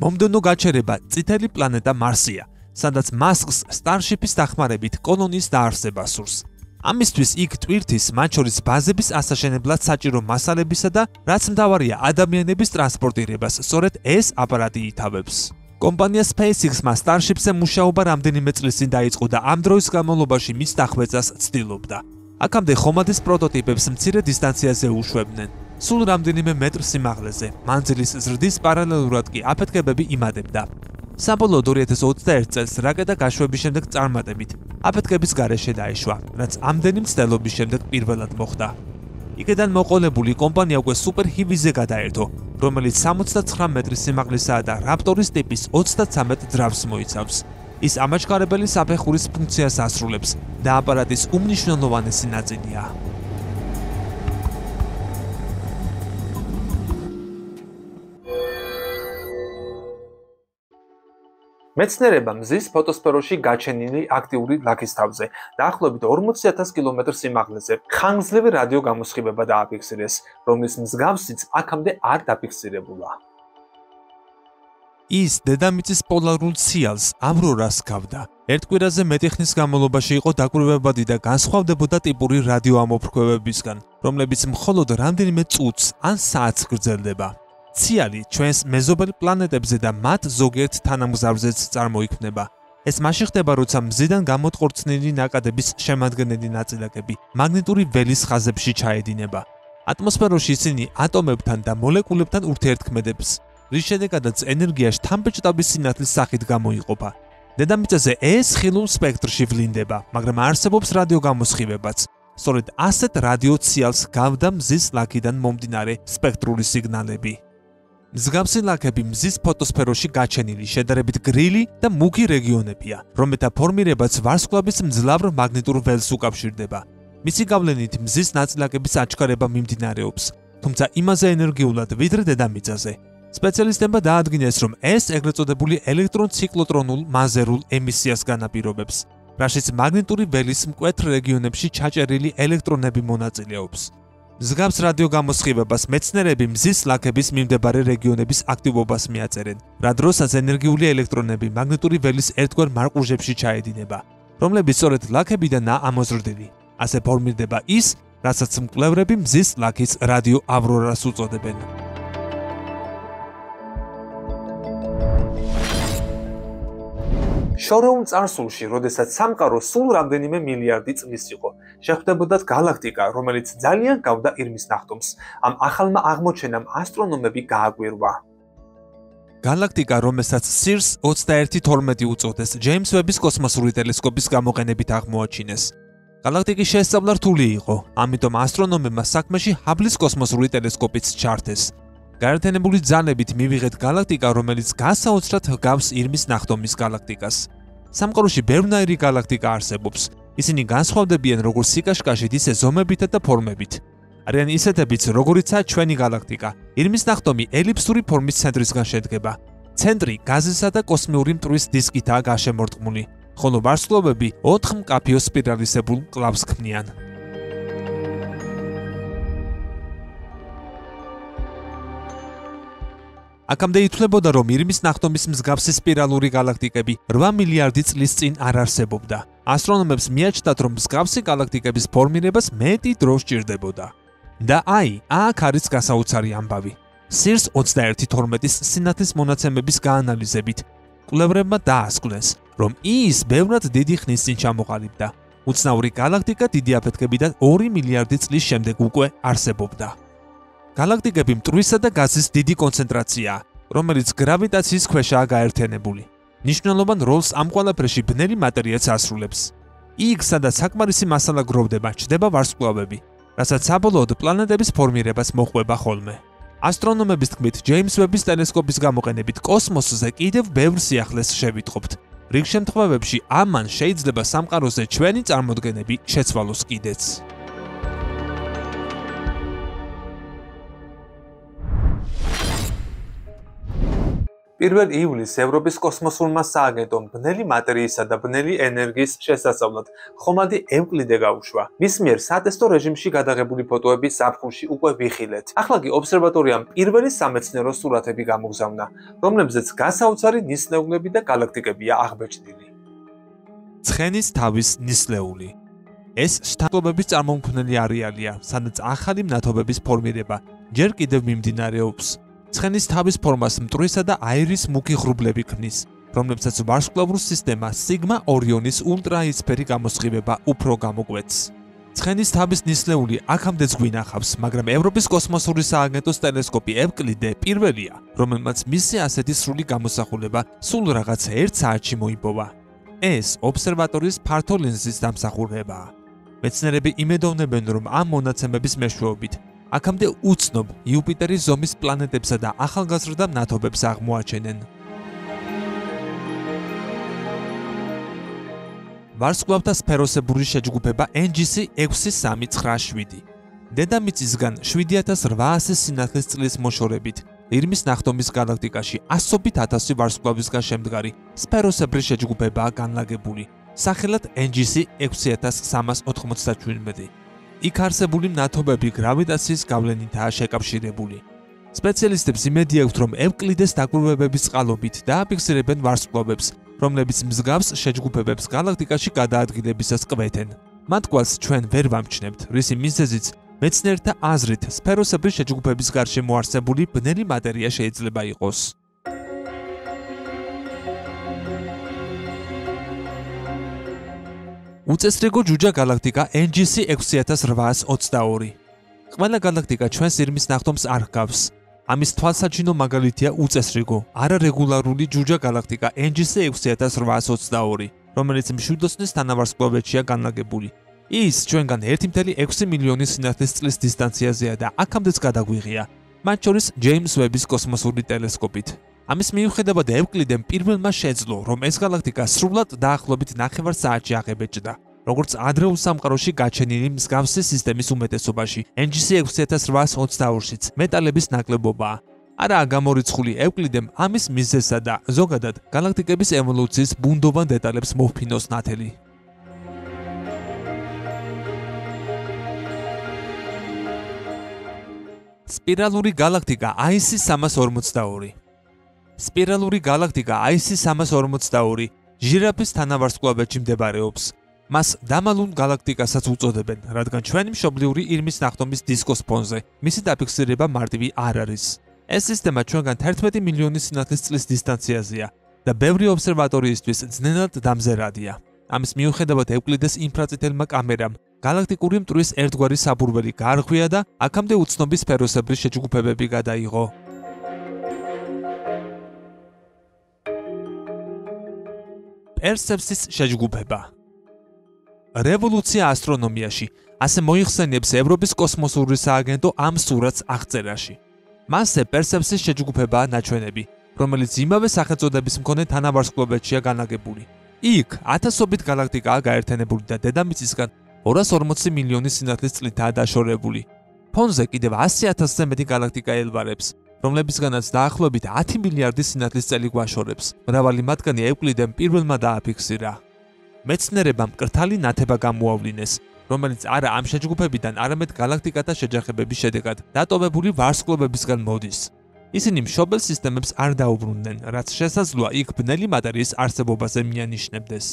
მომდევნო გაჩერება წითელი პლანეტა მარსია, სადაც მასკს სტარშიპის დახმარებით კოლონიის დაარსება სურს. ამისთვის იქ ტვირთის, მათ შორის ბაზების ასაშენებლად საჭირო მასალებისა და რაც მთავარია ადამიანების ტრანსპორტირებას, სწორედ ეს აპარატი ითავებს. კომპანია SpaceX-მა სტარშიპზე მუშაობა რამდენიმე წლის წინ დაიწყო და ამ დროის განმავლობაში მის დახვეწას ცდილობდა. აქამდე ხომალდის პროტოტიპებს მცირე დისტანციაზე უშვებდნენ, სულ რამდენიმე მეტრ სიმაღლეზე, მანძილის ზრდის პარალელურად კი აფეთქებები იმადებდა. საბოლოოდ 2021 წელს რაკეტა გაშვების შემდეგ წარმატებით აფეთქების გარეშე დაეშვა, რაც ამდენი მცდელობის შემდეგ პირველად მოხდა. იქედან მოყოლებული კომპანია უკვე სუპერ ჰივიზე გადაერთო, რომელიც 69 მეტრის სიმაღლისაა და რაპტორის ტიპის 33 ძრავს მოიცავს. ის ამაჩქარებელი საფეხურის ფუნქციას ასრულებს და აპარატის უმნიშვნელოვანესი ნაწილია. მეცნიერება მზის ფოტოსფეროში გაჩენილი აქტიური ლაქის თავზე დაახლოებით 40,000 კილომეტრ სიმაღლეზე ხანგრძლივი რადიო გამოსხივება დააფიქსირეს, რომლის მსგავსიც აქამდე არ დაფიქსირებულა. ის დედამიწის პოლარულ ციალს ავრორას ჰგავდა. ერთ კვირაზე მეტი ხნის განმავლობაში იყო დაკვირვებადი და განსხვავდებოდა ტიპური რადიო ამოფრქვევებისგან, რომლებიც მხოლოდ რამდენიმე წუთს ან საათს გრძელდება. ციალი ჩვენს მეზობელ პლანეტებზე და მათ ზოგიერთ თანამგზავრზეც წარმოიქმნება. ეს მაშინ ხდება, როცა მზიდან გამოწყორცნილი ნაკადების შემადგენელი ნაწილაკები მაგნიტური ველის ხაზებში ჩაედინება. ატმოსფეროში ისინი ატომებთან და მოლეკულებთან ურთიერთქმედებს, რის შედეგადაც ენერგია შთამბეჭდავი სინათლის სახით გამოიყოფა. დედამიწაზე ეს ხილულ სპექტრში ვლინდება, მაგრამ არსებობს რადიო გამოსხივებაც. სწორედ ასეთ რადიო ციალს ჰგავდა მზის ლაქიდან მომდინარე სპექტრული სიგნალები. მსგავსი ლაქები მზის ფოტოსფეროში გაჩენილი შედარებით გრილი და მუქი რეგიონებია, რომელთა ფორმირებაც ვარსკვლავის მძლავრ მაგნიტურ ველს უკავშირდება. მისი გავლენით მზის ნაწილაკების აჩქარება მიმდინარეობს, თუმცა იმაზე ენერგიულად ვიდრე დედამიწაზე. სპეციალისტებმა დაადგინეს, რომ ეს ეგრეთ წოდებული ელექტრონციკლოტრონულ მაზერულ ემისიას განაპირობებს, რაშიც მაგნიტური ველის მკვეთრ რეგიონებში ჩაჭერილი ელექტრონები მონაწილეობს. მსგავს რადიო გამოსხივებას მეცნიერები მზის ლაქების მიმდებარე რეგიონების აქტივობას მიაწერენ, რა დროსაც ენერგიული ელექტრონები მაგნიტური ველის ერთგვარ მარყურჟებში ჩაედინება, რომლებიც სწორედ ლაქებიდანაა ამოზრდილი. ასე ფორმირდება ის, რასაც მკვლევრები მზის ლაქის რადიო ავრორას უწოდებენ. შორეულ წარსულში, როდესაც სამყარო სულ რამდენიმე მილიარდი წლის იყო, შეხვდებოდათ galaktika, რომელიც ძალიან გავდა ირმის ნახტომს. ამ ახალმა აღმოჩენამ ასტრონომები გააკვირვა. galaktika, რომელსაც CIRS 2112 უწოდეს, ჯეიმს ვების კოსმოსური ტელესკოპის გამოყენებით აღმოაჩინეს. galaktikis შესწავლა რთული იყო, ამიტომ ასტრონომებმა საქმეში ჰაბლის კოსმოსური ტელესკოპიც ჩართეს. გაერთიანებული ძალებით მივიღეთ galaktika, რომელიც გასაოცრად ჰგავს ირმის ნახტომის galaktikas. სამყაროში ბევრნაირი galaktika არსებობს. ისინი განსხვავდებიან როგორც სიკაშკაშით, ისე ზომებითა და ფორმებით. არიან ისეთებიც, როგორიცაა ჩვენი galaktika. ირმის ნახტომი ელიფსური ფორმის ცენტრისგან შედგება. ცენტრი გაზისა და კოსმიური მტვრის დისკითაა გაშემორტყმული, ხოლო ვარსკვლავები 4 მკაფიო სპირალისებულ მკლავს ქმნიან. აქამდე ითვლებოდა, რომ ირმის ნახტომის მსგავსი სპირალური galaktikები 8 მილიარდი წლის წინ არ არსებობდა. ასტრონომებს მიაჩნდათ, რომ მსგავსი galaktikების ფორმირებას მეტი დრო სჭირდებოდა. და აი, აქ არის გასაოცარი ამბავი. SIRS 2112-ის სინათლის მონაცემების გაანალიზებით კვლევრებმა დაასკვნეს, რომ ის ბევრად დიდი ხნის წინ ჩამოყალიბდა. უცნაური galaktika დიდი აფეთქებიდან 2 მილიარდი წლის შემდეგ უკვე არსებობდა. galaktikები მტვრისა და გაზის დიდი კონცენტრაციაა, რომელიც გრავიტაციის ქვეშაა გაერთიანებული. მნიშვნელოვან როლს ამ ყველაფერში ბნელი მატერიაც ასრულებს. იქ, სადაც საკმარისი მასალა გროვდება, ჩნდება ვარსკვლავები, რასაც საბოლოოდ პლანეტების ფორმირებას მოჰყვება ხოლმე. ასტრონომების თქმით, ჯეიმს ვების ტელესკოპის გამოყენებით კოსმოსზე კიდევ ბევრ სიახლეს შევიტყობთ. რიგ შემთხვევებში ამან შეიძლება სამყაროზე ჩვენი წარმოდგენები შეცვალოს კიდეც. პირველ ივლისს ევროპის კოსმოსურმა სააგენტომ ბნელი მატერიისა და ბნელი ენერგიის შესასწავლად ხომალდი ევკლიდე გაუშვა. მის მიერ სატესტო რეჟიმში გადაღებული ფოტოები ზაფხულში უკვე ვიხილეთ. ახლა კი ობსერვატორიამ პირველი სამეცნიერო სურათები გამოგზავნა, რომლებზეც გასაოცარი ნისლეულები და galaktikებია აღბეჭდილი. ცხენის თავის ნისლეული. ეს შთანხმებების წარმომქმნელი არეალია, სადაც ახალი მნათობების ფორმირება ჯერ კიდევ მიმდინარეობს. ცხენის თავის ფორმას მტვრისა და აირის მუქი ღრუბლები ქმნის, რომლებსაც ვარსკვლავურ სისტემა სიგმა ორიონის ულტრაიისფერი გამოსხივება უფრო გამოგვეც. ცხენის თავის ნისლეული აქამდეც გვინახავს, მაგრამ ევროპის კოსმოსური სააგენტოს ტელესკოპი ევკლიდე პირველია, რომელმაც მისი ასეთი სრული გამოსახულება სულ რაღაც 1 საათში მოიპოვა. ეს ობსერვატორიის ფართო ლინზის დამსახურებაა. მეცნიერები იმედოვნებენ, რომ ამ მონაცემების მეშვეობით აქამდე უცნობ იუპიტერის ზომის პლანეტებსა და ახალგაზრდა მნათობებს აღმოაჩენენ. ვარსკვლავთა სფეროსებური შეჯგუფება NGC 6397. დედამიწისგან 7800 სინათლის წლის მოშორებით ირმის ნახტომის galaktikაში ასობით 1000 ვარსკვლავისგან შემდგარი სფეროსებრი შეჯგუფებაა განლაგებული, სახელად NGC 6397. იქ არსებული მნათობები გრავიტაციის გავლენითაა შეკავშირებული. სპეციალისტებს იმედი აქვთ, რომ ევკლიდეს დაკვირვებების წყალობით დააფიქსირებენ ვარსკვლავებს, რომლებიც მსგავს შეჯგუფებებს galaktikაში გადაადგილებისას ყვეთენ. მათ კვალს ჩვენ ვერ ვამჩნევთ, რისი მიზეზიც მეცნიერთა აზრით სფეროსებრი შეჯგუფების გარშემო არსებული ბნელი მატერია შეიძლება იყოს. უწესრიგო ჯუჯა galaktika NGC 6822. ყველა galaktika ჩვენს ირმის ნახტომს არ ჰგავს. ამის თვალსაჩინო მაგალითია უწესრიგო, არარეგულარული ჯუჯა galaktika NGC 6822, რომელიც მშვიდოსნის თანავარსკვლავედშია განლაგებული. ის ჩვენგან 1.6 მილიონი სინათლის წლის დისტანციაზეა და აქამდეც გადაგვიღია, მათ შორის ჯეიმს ვების კოსმოსური ტელესკოპით. ამის მიუხედავად ევკლიდემ პირველმა შეძლო, რომ ეს galaktika სრულად დაახლოებით 9 საათში აღებეჭდა. როგორც ადრეულ სამყაროში გაჩენილი მსგავსი სისტემის უმეტესობაში, NGC 6822-შიც მეტალების ნაკლებობაა. არაა გამორიცხული ევკლიდემ ამის მიზეზსა და ზოგადად galaktikების ევოლუციის ბუნდოვან დეტალებს მოჰფინოს ნათელი. სპირალური galaktika IC 342. სპირალური galaktika IC 342 ჟირაფის თანავარსკვლავედში მდებარეობს. მას დამალულ galaktikასაც უწოდებენ, რადგან ჩვენი მშობლიური ირმის ნახტომის დისკოს ფონზე მისი დაფიქსირება მარტივი არ არის. ეს სისტემა ჩვენგან 11 მილიონი სინათლის წლის დისტანციაზეა და ბევრი ობსერვატორიისთვის ძნელად დამზერადია. ამის მიუხედავად ევკლიდეს ინფრაწითელმა კამერამ galaktikuri მტვრის ერთგვარი საბურველი გარღვია და აქამდე უცნობი სფეროსებრი შეჯგუფებები გადაიღო. პერსევსის შეჯგუფება. რევოლუცია ასტრონომიაში ასე მოიხსენიებს ევროპის კოსმოსური სააგენტო ამ სურათს აღწერაში. მასზე პერსევსის შეჯგუფებაა ნაჩვენები, რომელიც იმავე სახელწოდების მქონე თანავარსკვლავედშია განლაგებული. იქ ათასობით galaktikაა გაერთიანებული და დედამიწისგან 240 მილიონი სინათლის წლითაა დაშორებული. ფონზე კიდევ 100,000-ზე მეტი galaktika ელვარებს, რომლებისგანაც დაახლოებით 10 მილიარდი სინათლის წელი გვაშორებს. მრავალი მათგანი ევკლიდემ პირველმა დააფიქსირა. მეცნიერებმა მკრთალი ნათება გამოავლინეს, რომელიც არა ამ შეჯგუფებიდან, არამედ galaktikათა შეჯახებების შედეგად დატოვებული ვარსკვლავებისგან მოდის. ისინი მშობელ სისტემებს არ დაუბრუნდნენ, რაც შესაძლოა იქ ბნელი მატერიის არსებობაზე მიანიშნებდეს.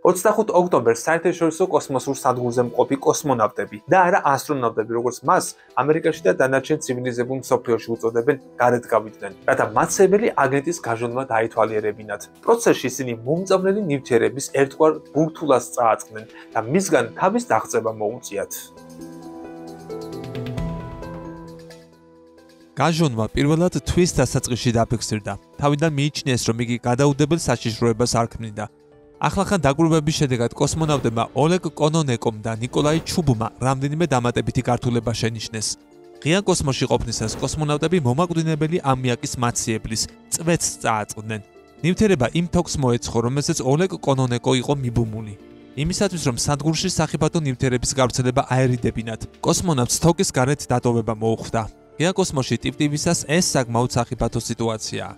25 ოქტომბერს საერთაშორისო კოსმოსურ სადგურზე მყოფი კოსმონავტები და არა ასტრონავტები, როგორც მას ამერიკაში და დანარჩენ ცივილიზებულ მსოფლიოში უწოდებენ, გარეთ გავიდნენ, რათა მაცემელი აგენტის გაჟონვა დაითვალიერებინათ. პროცესში ისინი მომწამლელი ნივთიერების ერთგვარ ბურთულას წააწყდნენ და მისგან თავის დაღწევა მოუწიათ. გაჟონვა პირველად თვის დასაწყისში დაფიქსირდა. თავიდან მიიჩნიეს, რომ იგი გადაუდებელ საშიშროებას არ ქმნიდა. ახლახან დაკვირვების შედეგად კოსმონავტებმა ოლეგ კონონეკომ და ნიკოლაი ჩუბმა რამდენიმე დამატებითი გართულება შენიშნეს. ღია კოსმოსში ყოფნისას კოსმონავტები მომაკვდინებელი ამიაკის მაციებლის წვეთს წააწყდნენ. ნივთიერება იმ თოქს მოეცხო, რომელზეც ოლეგ კონონეკო იყო მიბუმული. იმისათვის, რომ სადგურში სახიფათო ნივთიერების გავრცელება აერიდებინათ, კოსმონავტს თოკის გარეთ დატოვება მოუხდა. ღია კოსმოსში ტიპ-ტიპისას ეს საკმაოდ სახიფათო სიტუაციაა.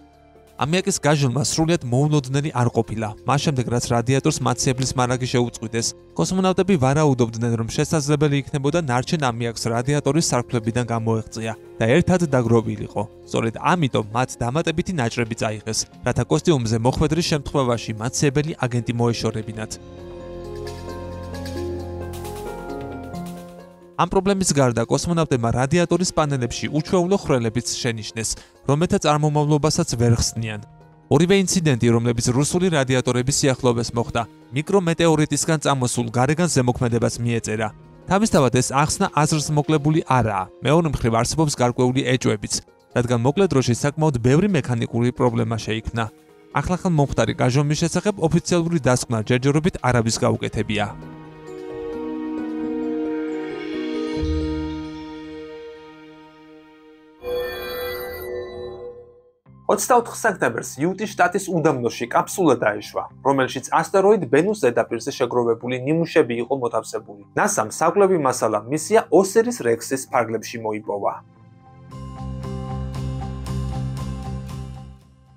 ამიაკის გაჟონვა სრულიად მოულოდნელი არ ყოფილა. მას შემდეგ, რაც რადიატორს მაციებლის მარაგი შეუწყვიტეს, კოსმონავტები ვარაუდობდნენ, რომ შესაძლებელი იქნებოდა ნარჩენ ამიაკს რადიატორის სარკმლებიდან გამოეღწია და ერთად დაგროვილიყო. სწორედ ამიტომ მათ დამატებითი ნაჭრები წაიღეს, რათა კოსტიუმზე მოხვედრის შემთხვევაში მაციებელი აგენტი მოეშორებინათ. ამ პრობლემის გარდა კოსმონავტებმა რადიატორის პანელებში უჩვეულო ხვრელებიც შენიშნეს, რომელთა წარმომავლობასაც ვერ ხსნიან. ორივე ინციდენტი, რომლებიც რუსული რადიატორების სიახლოვეს მოხდა, მიკრომეტეორიტისგან წამოსულ გარეგან ზემოქმედებას მიეწერა. თავისთავად ეს ახსნა აზრს მოკლებული არაა. მეორე მხრივ არსებობს გარკვეული ეჭვებიც, რადგან მოკლე დროში საკმაოდ ბევრი მექანიკური პრობლემა შეიქმნა. ახლახან მომხდარი გაჟონვის შესახებ ოფიციალური დასკვნა ჯერჯერობით არავის გაუკეთებია. 24 სექტემბერს იუტის შტატის უდაბნოში კაფსულა დაეშვა, რომელშიც ასტეროიდ ბენუს ზედაპირზე შეგროვებული ნიმუშები იყო მოთავსებული. NASA-მ საკვლევი მასალა მისია ოსირის რექსის ფარგლებში მოიპოვა.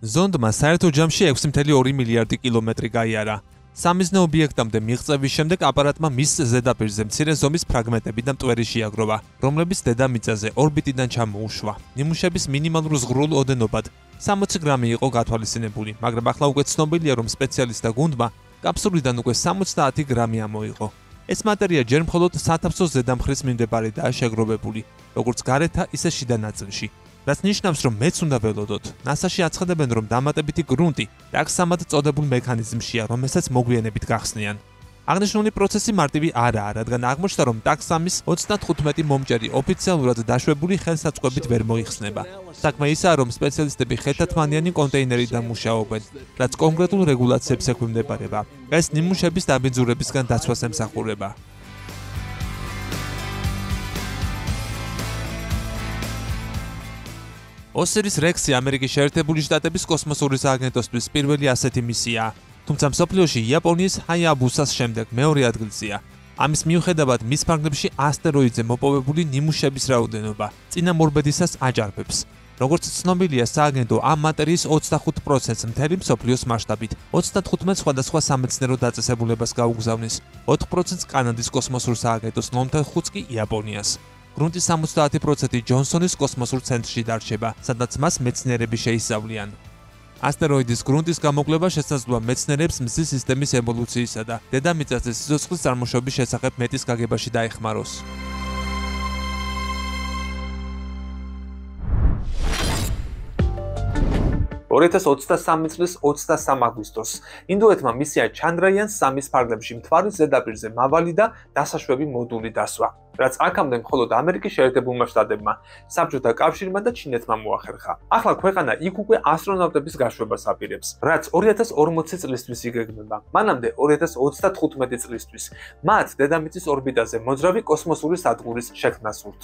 ზონდმა საერთო ჯამში 6.2 მილიარდი კილომეტრი გაიარა. სამიზნე ობიექტამდე მიღწევის შემდეგ აპარატმა მის ზედაპირზე მცირე ზომის ფრაგმენტები და მტვერი შეაგროვა, რომლებიც დედამიწაზე ორბიტიდან ჩამოუშვა. ნიმუშების მინიმალურ ზღვრულ ოდენობად 60 გრამი იყო გათვალისწინებული, მაგრამ ახლა უკვე ცნობილია, რომ სპეციალისტთა გუნდმა კაფსულიდან უკვე 70 გრამი ამოიღო. ეს მატერია ჯერ მხოლოდ სათავსოს ზედამხრის მიმდებარედაა შეგროვებული, როგორც გარეთა, ისე შიდა ნაწილში. რაც ნიშნავს, რომ მეც უნდა ველოდოთ. NASA-ში აცხადებენ, რომ დამატებითი გრუნტი ტაქსამად წოდებულ მექანიზმშია, რომელსაც მოგვიანებით გახსნიან. აღნიშნული პროცესი მარტივი არაა, რადგან აღმოჩნდა, რომ ტაქსამის 35 მომჭერი ოფიციალურად დაშვებული ხელსაწყობით ვერ მოიხსნება. საქმე ისაა, რომ სპეციალისტები ხეთათმანიანი კონტეინერიდან მუშაობენ, რაც კონკრეტულ რეგულაციებს ექვემდებარება. ეს ნიმუშების დაბინძურებისგან დაცვას ემსახურება. ოსირის რექსი ამერიკის შეერთებული შტატების კოსმოსური სააგენტოსთვის პირველი ასეთი მისიაა, თუმცა მსოფლიოში იაპონიის ჰაიაბუსას შემდეგ მეორე ადგილზეა. ამის მიუხედავად მის ფარგლებში ასტეროიდზე მოპოვებული ნიმუშების რაოდენობა წინამორბედისას აჯარბებს. როგორც ცნობილია, სააგენტო ამ მატერიის 25%-ს მთელი მსოფლიოს მასშტაბით 35 სხვადასხვა სამეცნიერო დაწესებულებას გაუგზავნის, 4%-ს კანადის კოსმოსურ სააგენტოს ნომთა 5-ს კი იაპონიას. გრუნტის 70% ჯონსონის კოსმოსურ ცენტრში დარჩება, სადაც მას მეცნიერები შეისწავლიან. ასტეროიდის გრუნტის გამოკვლევა შესაძლოა მეცნიერებს მზის სისტემის ევოლუციისა და დედამიწაზე სიცოცხლის წარმოშობის შესახებ მეტის გაგებაში დაეხმაროს. (2023 წლის 23 აგვისტოს) ინდოეთმა მისია ჩანდრაიან-3-ის ფარგლებში მთვარის ზედაპირზე მავალი და დასაშვები მოდული დასვა, რაც აქამდე მხოლოდ ამერიკის შეერთებულმა შტატებმა, საბჭოთა კავშირმა და ჩინეთმა მოახერხა. ახლა ქვეყანა იქ უკვე ასტრონავტების გაშვებას აპირებს, რაც 2040 წლისთვის იგეგმება. მანამდე 2035 წლისთვის მათ დედამიწის ორბიტაზე მოძრავი კოსმოსური სადგურის შექმნა სურთ.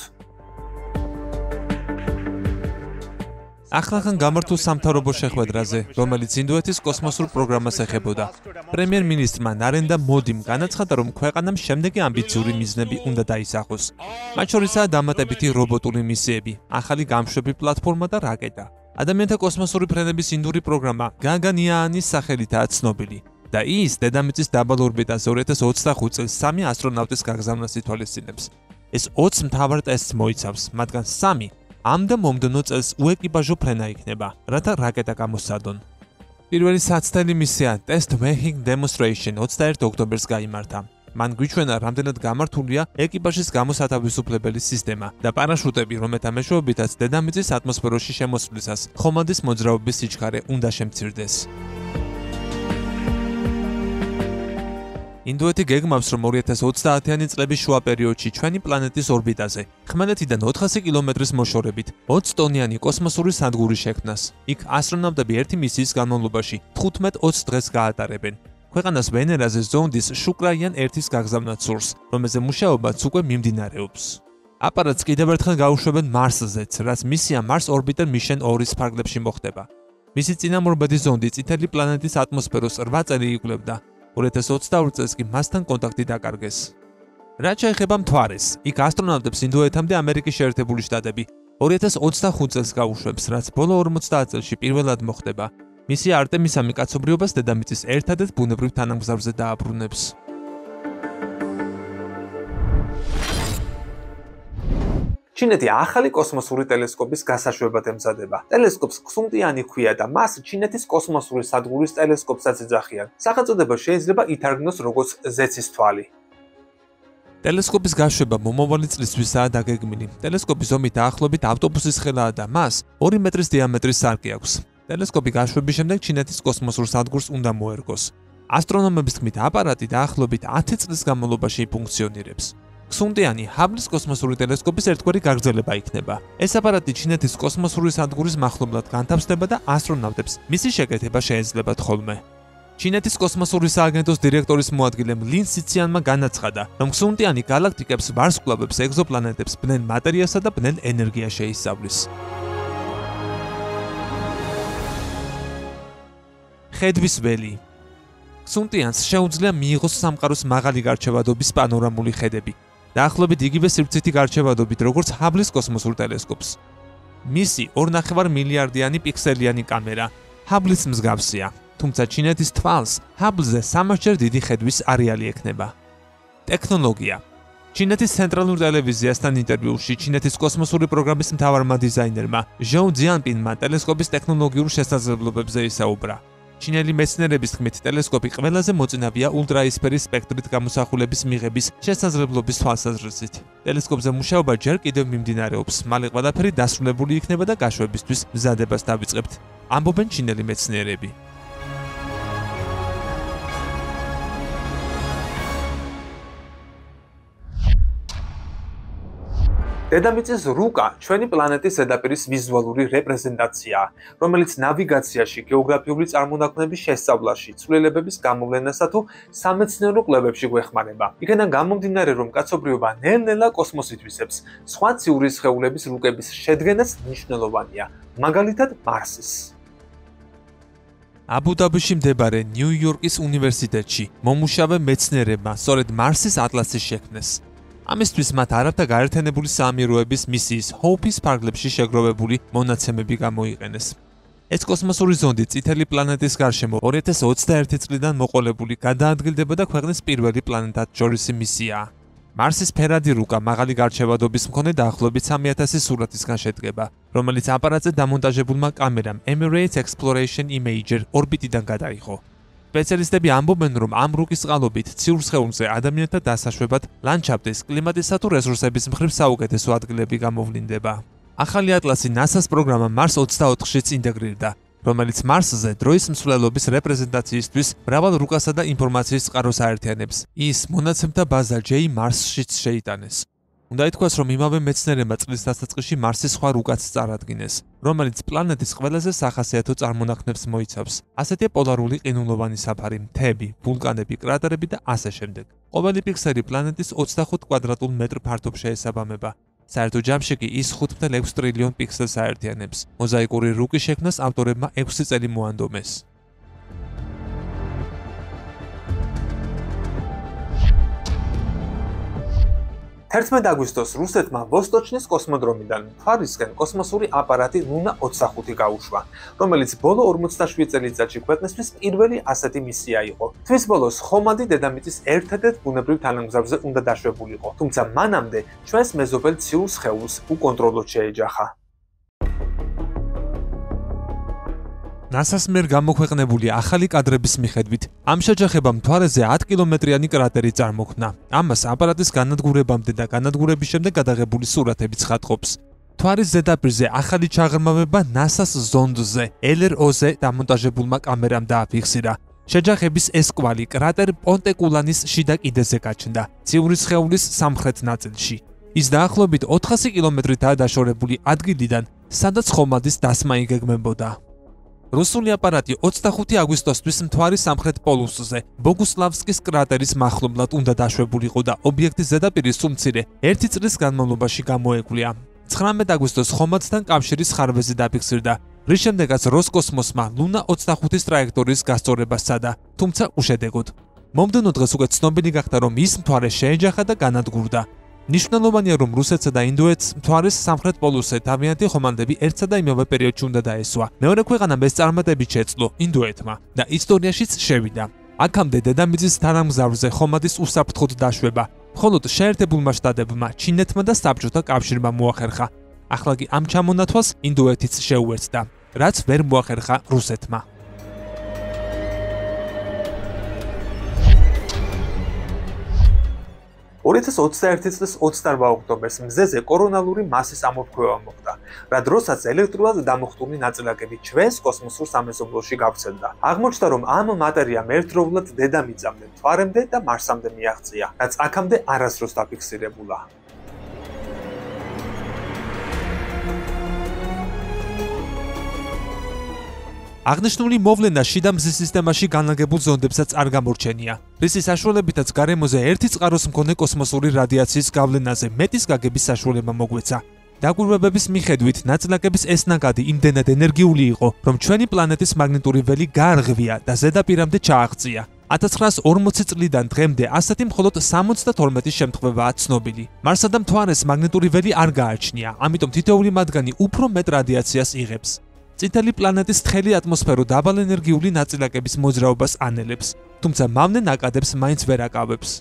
ახლახან გამართულ სამთავრობო შეხვედრაზე, რომელიც ინდოეთის კოსმოსურ პროგრამას ეხებოდა, პრემიერ-მინისტრმა ნარენდა მოდიმ განაცხადა, რომ ქვეყანამ შემდეგი ამბიციური მიზნები უნდა დაისახოს. მათ შორისაა დამატებითი რობოტული მისიები, ახალი გამშვები პლატფორმა და რაკეტა. ადამიანთა კოსმოსური ფრენების ინდური პროგრამა გაგანიანის სახელითაა ცნობილი და ის დედამიწის დაბალ ორბიტაზე 2025 წელს 3 ასტრონავტის გაგზავნას ითვალისწინებს. ეს 20 მთავარ ტესტს მოიცავს, მათგან 3 ამ და მომდევნო წელს უეკიპაჟო ფრენა იქნება, რათა რაკეტა გამოსცადონ. პირველი საცდელი მისია Test Making Demonstration 21 ოქტომბერს გაიმართა. მან გვიჩვენა, რამდენად გამართულია ეკიპაჟის გამოსათავისუფლებელი სისტემა და პარაშუტები, რომელთა მეშვეობითაც დედამიწის ატმოსფეროში შემოსვლისას ხომალდის მოძრაობის სიჩქარე უნდა შემცირდეს. ინდოეთი გეგმავს, რომ 2030-იანი წლების შუა პერიოდში ჩვენი პლანეტის ორბიტაზე, ხმელეთიდან 400 კილომეტრის მოშორებით 20 ტონიანი კოსმოსური სადგური შექმნას. იქ ასტრონავტები ერთი მისიის განმავლობაში 15-20 დღეს გაატარებენ. ქვეყანას ვენერაზე ზონდის შუკრაიან 1-ის გაგზავნათ სურს, რომელზე მუშაობაც უკვე მიმდინარეობს. აპარატს კიდევ ერთხელ გაუშვებენ მარსზეც, რაც მისია Mars Orbiter Mission 2-ის ფარგლებში მოხდება. მისი წინამორბედი ზონდი წითელი პლანეტის ატმოსფეროს 8 წელი იკვლევდა. 2022 წელს კი მასთან კონტაქტი დაკარგეს. რაც შეეხება მთვარეს, იქ ასტრონავტებს ინდოეთამდე ამერიკის შეერთებული შტატები 2025 წელს გაუშვებს, რაც ბოლო 50 წელში პირველად მოხდება. მისია არტემისამი კაცობრიობას დედამიწის ერთადერთ ბუნებრივ თანამგზავრზე დააბრუნებს. ჩინეთი ახალი კოსმოსური ტელესკოპის გასაშვებად ემზადება. ტელესკოპს ქსუნტიანი ჰქვია და მას ჩინეთის კოსმოსური სადგურის ტელესკოპსაც ეძახიან. სახელწოდება შეიძლება ითარგმნოს როგორც ზეცის თვალი. ტელესკოპის გაშვება მომავალი წლისთვისაა დაგეგმილი. ტელესკოპის ზომი დაახლოებით ავტობუსის ხელაა და მას 2 მეტრის დიამეტრის სარკე აქვს. ტელესკოპი გაშვების შემდეგ ჩინეთის კოსმოსურ სადგურს უნდა მოერგოს. ასტრონომების თქმით, აპარატი დაახლოებით 10 წლის განმავლობაში ფუნქციონირებს. ქსუნტიანი ჰაბლის კოსმოსური ტელესკოპის ერთგვარი გაგრძელება იქნება. ეს აპარატი ჩინეთის კოსმოსური სადგურის მახლობლად განთავსდება და ასტრონავტებს მისი შეკეთება შეეძლებათ ხოლმე. ჩინეთის კოსმოსური სააგენტოს დირექტორის მოადგილემ ლინ სიციანმა განაცხადა, რომ ქსუნტიანი გალაქტიკებს, ვარსკვლავებს, ეგზოპლანეტებს, ბნელ მატერიასა და ბნელ ენერგიას შეისწავლის. ხედვის ველი. ქსუნტიანს შეუძლია მიიღოს სამყაროს მაღალი გარჩევადობის პანორამული ხედები. დაახლოებით იგივე სივრცითი გარჩევადობით, როგორც ჰაბლის კოსმოსურ ტელესკოპს. მისი 2.5 მილიარდიანი პიქსელიანი კამერა ჰაბლის მსგავსია, თუმცა ჩინეთის თვალს ჰაბლზე 3-ჯერ დიდი ხედვის არეალი ექნება. ტექნოლოგია. ჩინეთის ცენტრალურ ტელევიზიასთან ინტერვიუში ჩინეთის კოსმოსური პროგრამის მთავარმა დიზაინერმა ჟოუ ძიანპინმა ტელესკოპის ტექნოლოგიურ შესაძლებლობებზე ისაუბრა. ჩინელი მეცნიერების თქმით, ტელესკოპი ყველაზე მოწინავეა ულტრაისფერის სპექტრით გამოსახულების მიღების შესაძლებლობის თვალსაზრისით. ტელესკოპზე მუშაობა ჯერ კიდევ მიმდინარეობს, მალე ყველაფერი დასრულებული იქნება და გაშვებისთვის მზადებას დავიწყებთ, ამბობენ ჩინელი მეცნიერები. დედამიწის რუკა ჩვენი პლანეტის ზედაპირის ვიზუალური რეპრეზენტაციაა, რომელიც ნავიგაციაში, გეოგრაფიული წარმონაქმნების შესწავლაში, ცვლილებების გამოვლენასა თუ სამეცნიერო კვლევებში გვეხმარება. იქედან გამომდინარე, რომ კაცობრიობა ნელ-ნელა კოსმოსით ვისებს, სხვა ციური სხეულების რუკების შედგენაც მნიშვნელოვანია, მაგალითად მარსის. აბუ-დაბიში მდებარე ნიუ-იორკის უნივერსიტეტში მომუშავე მეცნიერებმა სწორედ მარსის ატლასი შექმნეს. ამისთვის მათ არაბთა გაერთიანებული საამიროების მისიის ჰოუფის ფარგლებში შეგროვებული მონაცემები გამოიყენეს. ეს კოსმოსური ზონდი წითელი პლანეტის გარშემო 2021 წლიდან მოყოლებული გადაადგილდებოდა ქვეყნის პირველი პლანეტად შორისი მისიაა. მარსის ფერადი რუკა მაღალი გარჩევადობის მქონე დაახლოებით 3000 სურათისგან შედგება, რომელიც აპარატზე დამონტაჟებულმა კამერამ Emirates Exploration Imager ორბიტიდან გადაიღო. სპეციალისტები ამბობენ, რომ ამ რუკის წყალობით ციურ სხეულზე ადამიანთა დასაშვებად ლანდშაფტის, კლიმატისა თუ რესურსების მხრივ საუკეთესო ადგილები გამოვლინდება. ახალი ატლასი NASA-ს პროგრამა Mars 24-შიც ინტეგრირდა, რომელიც მარსზე დროის მსვლელობის რეპრეზენტაციისთვის მრავალ რუკასა და ინფორმაციის წყაროს აერთიანებს. ის მონაცემთა ბაზა J-Mars-შიც შეიტანეს. უნდა ითქვას, რომ იმავე მეცნიერებმა წლის დასაწყისში მარსის სხვა რუკაც წარადგინეს, რომელიც პლანეტის ყველაზე სახასიათო წარმონაქმნებს მოიცავს. ასეთია პოლარული ყინულოვანი საფარი, მთები, ვულკანები, კრატერები და ასე შემდეგ. ყოველი პიქსელი პლანეტის 25 კვადრატულ მეტრ ფართობს შეესაბამება. საერთო ჯამში კი ის 5.6 ტრილიონ პიქსელს აერთიანებს. მოზაიკური რუკის შექმნას ავტორებმა 6 წელი მოანდომეს. 11 აგვისტოს რუსეთმა ვოსტოჩნის კოსმოდრომიდან მთვარისკენ კოსმოსური აპარატი ლუნა 25 გაუშვა, რომელიც ბოლო 47 წელიწადში ქვეყნისთვის პირველი ასეთი მისია იყო. თვის ბოლოს ხომალდი დედამიწის ერთადერთ ბუნებრივ თანამგზავრზე უნდა დაშვებულიყო, თუმცა მანამდე ჩვენს მეზობელ ციურ სხეულს უკონტროლოდ შეეჯახა. NASA-ს მიერ გამოქვეყნებული ახალი კადრების მიხედვით, ამ შეჯახებამ მთვარეზე 10 კილომეტრიანი კრატერი წარმოქმნა. ამას აპარატის განადგურებამდე და განადგურების შემდეგ გადაღებული სურათებიც ხატყობს. მთვარის ზედაპირზე ახალი ჩაღრმავება NASA-ს ზონდზე, LRO-ზე დამონტაჟებულმა კამერამ დააფიქსირა. შეჯახების ეს კვალი კრატერ პონტეკულანის შიდა კიდეზე გაჩნდა, ციური სხეულის სამხრეთ ნაწილში. ის დაახლოებით 400 კილომეტრითაა დაშორებული ადგილიდან, სადაც ხომალდის დასმა იგეგმებოდა. რუსული აპარატი 25 აგვისტოსთვის მთვარის სამხრეთ პოლუსზე, ბოგუსლავსკის კრატერის მახლობლად უნდა დაშვებულიყო და ობიექტის ზედაპირი სულ მცირე 1 წლის განმავლობაში გამოეკვლია. 19 აგვისტოს ხომალდთან კავშირის ხარვეზი დაფიქსირდა, რის შემდეგაც როსკოსმოსმა ლუნა 25-ის ტრაექტორიის გასწორება სცადა, თუმცა უშედეგოდ. მომდევნო დღეს უკვე ცნობილი გახდა, რომ ის მთვარე შეეჯახა და განადგურდა. ნიშნულოვანია, რომ რუსეთსა და ინდოეთს მთვარის სამხრეთ პოლუსზე თავიანთი ხომალდები ერთსა და იმავე პერიოდში უნდა დაესვა. მეორე ქვეყანამ ეს წარმატებით შეძლო ინდოეთმა და ისტორიაშიც შევიდა. აქამდე დედამიწის თანამგზავრზე ხომალდის უსაფრთხოდ დაშვება მხოლოდ შეერთებულმა შტატებმა, ჩინეთმა და საბჭოთა კავშირმა მოახერხა. ახლა კი ამ ჩამონათვალს ინდოეთიც შეუერთდა, რაც ვერ მოახერხა რუსეთმა. 2021 წლის 28 ოქტომბერს მზეზე კორონალური მასის ამოფრქვევა მოხდა, რა დროსაც ელექტრულად დამუხტული ნაწილაკები ჩვენს კოსმოსურ სამეზობლოში გავრცელდა. აღმოჩნდა, რომ ამ მატერიამ ერთდროულად დედამიწამდე, მთვარემდე და მარსამდე მიაღწია, რაც აქამდე არასდროს დაფიქსირებულა. აღნიშნული მოვლენა შიდა მზის სისტემაში განლაგებულ ზონდებსაც არ გამორჩენია, რისის საშუალებითაც გარემოზე ერთი წყაროს მქონე კოსმოსური რადიაციის გავლენაზე მეტის გაგების საშუალება მოგვეცა. დაკვირვებების მიხედვით, ნაწილაკების ეს ნაკადი იმდენად ენერგიული იყო, რომ ჩვენი პლანეტის მაგნიტური ველი გაარღვია და ზედაპირამდე ჩააღწია. 1940 წლიდან დღემდე ასეთი მხოლოდ 72 შემთხვევაა ცნობილი. მარსსა და მთვარეს მაგნიტური ველი არ გააჩნია, ამიტომ თითოეული მათგანი უფრო მეტ რადიაციას იღებს. წითელი პლანეტის თხელი ატმოსფერო დაბალენერგიული ნაწილაკების მოძრაობას ანელებს, თუმცა მავნე ნაკადებს მაინც ვერ აკავებს.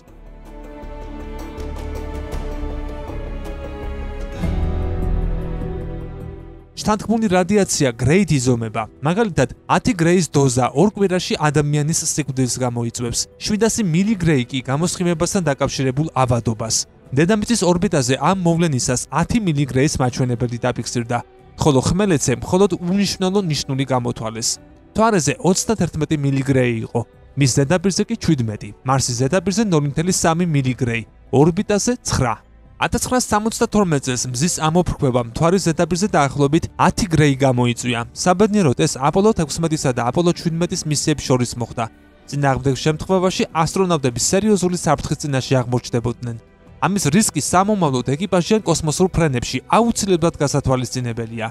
შთანთქმული რადიაცია გრეით იზომება, მაგალითად 10 გრეის დოზა ორ კვირაში ადამიანის სიკვდილს გამოიწვევს, 700 მილი გრეი კი გამოსხივებასთან დაკავშირებულ ავადობას. დედამიწის ორბიტაზე ამ მოვლენისას 10 მილი გრეის მაჩვენებელი დაფიქსირდა. ხოლო ხმელეთზე მხოლოდ უნიშნელო ნიშნული გამოთვალეს. მთვარეზე 31 მილიგრეი იყო, მის ზედაპირზე კი 17, მარსის ზედაპირზე 0.3 მილიგრეი, ორბიტაზე 9. 1972 წელს მზის ამოფრქვევამ მთვარის ზედაპირზე დაახლოებით 10 გრეი გამოიწვია. საბედნიეროდ ეს აპოლო 16-ისა და აპოლო 17-ის მისიებს შორის მოხდა. წინააღმდეგ შემთხვევაში ასტრონავტები სერიოზული საფრთხის წინაშე აღმოჩნდებოდნენ. ამის რისკი სამომავლოდ ეკიპაჟიან კოსმოსურ ფრენებში აუცილებლად გასათვალისწინებელია.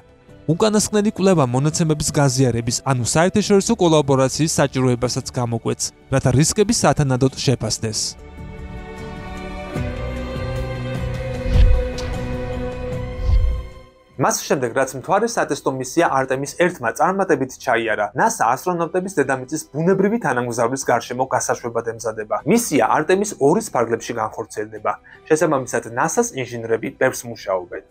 უკანასკნელი კვლევა მონაცემების გაზიარების, ანუ საერთაშორისო კოლაბორაციის საჭიროებასაც გამოგვეც, რათა რისკები სათანადოდ შეფასდეს. მას შემდეგ, რაც მთვარის სატესტო მისია არტემის 1-მა წარმატებით ჩაიარა, NASA ასტრონავტების დედამიწის ბუნებრივი თანამგზავრის გარშემო გასაშვებად ემზადება. მისია არტემის 2-ის ფარგლებში განხორციელდება. შესაბამისად, NASA-ს ინჟინრები პერს მუშაობენ.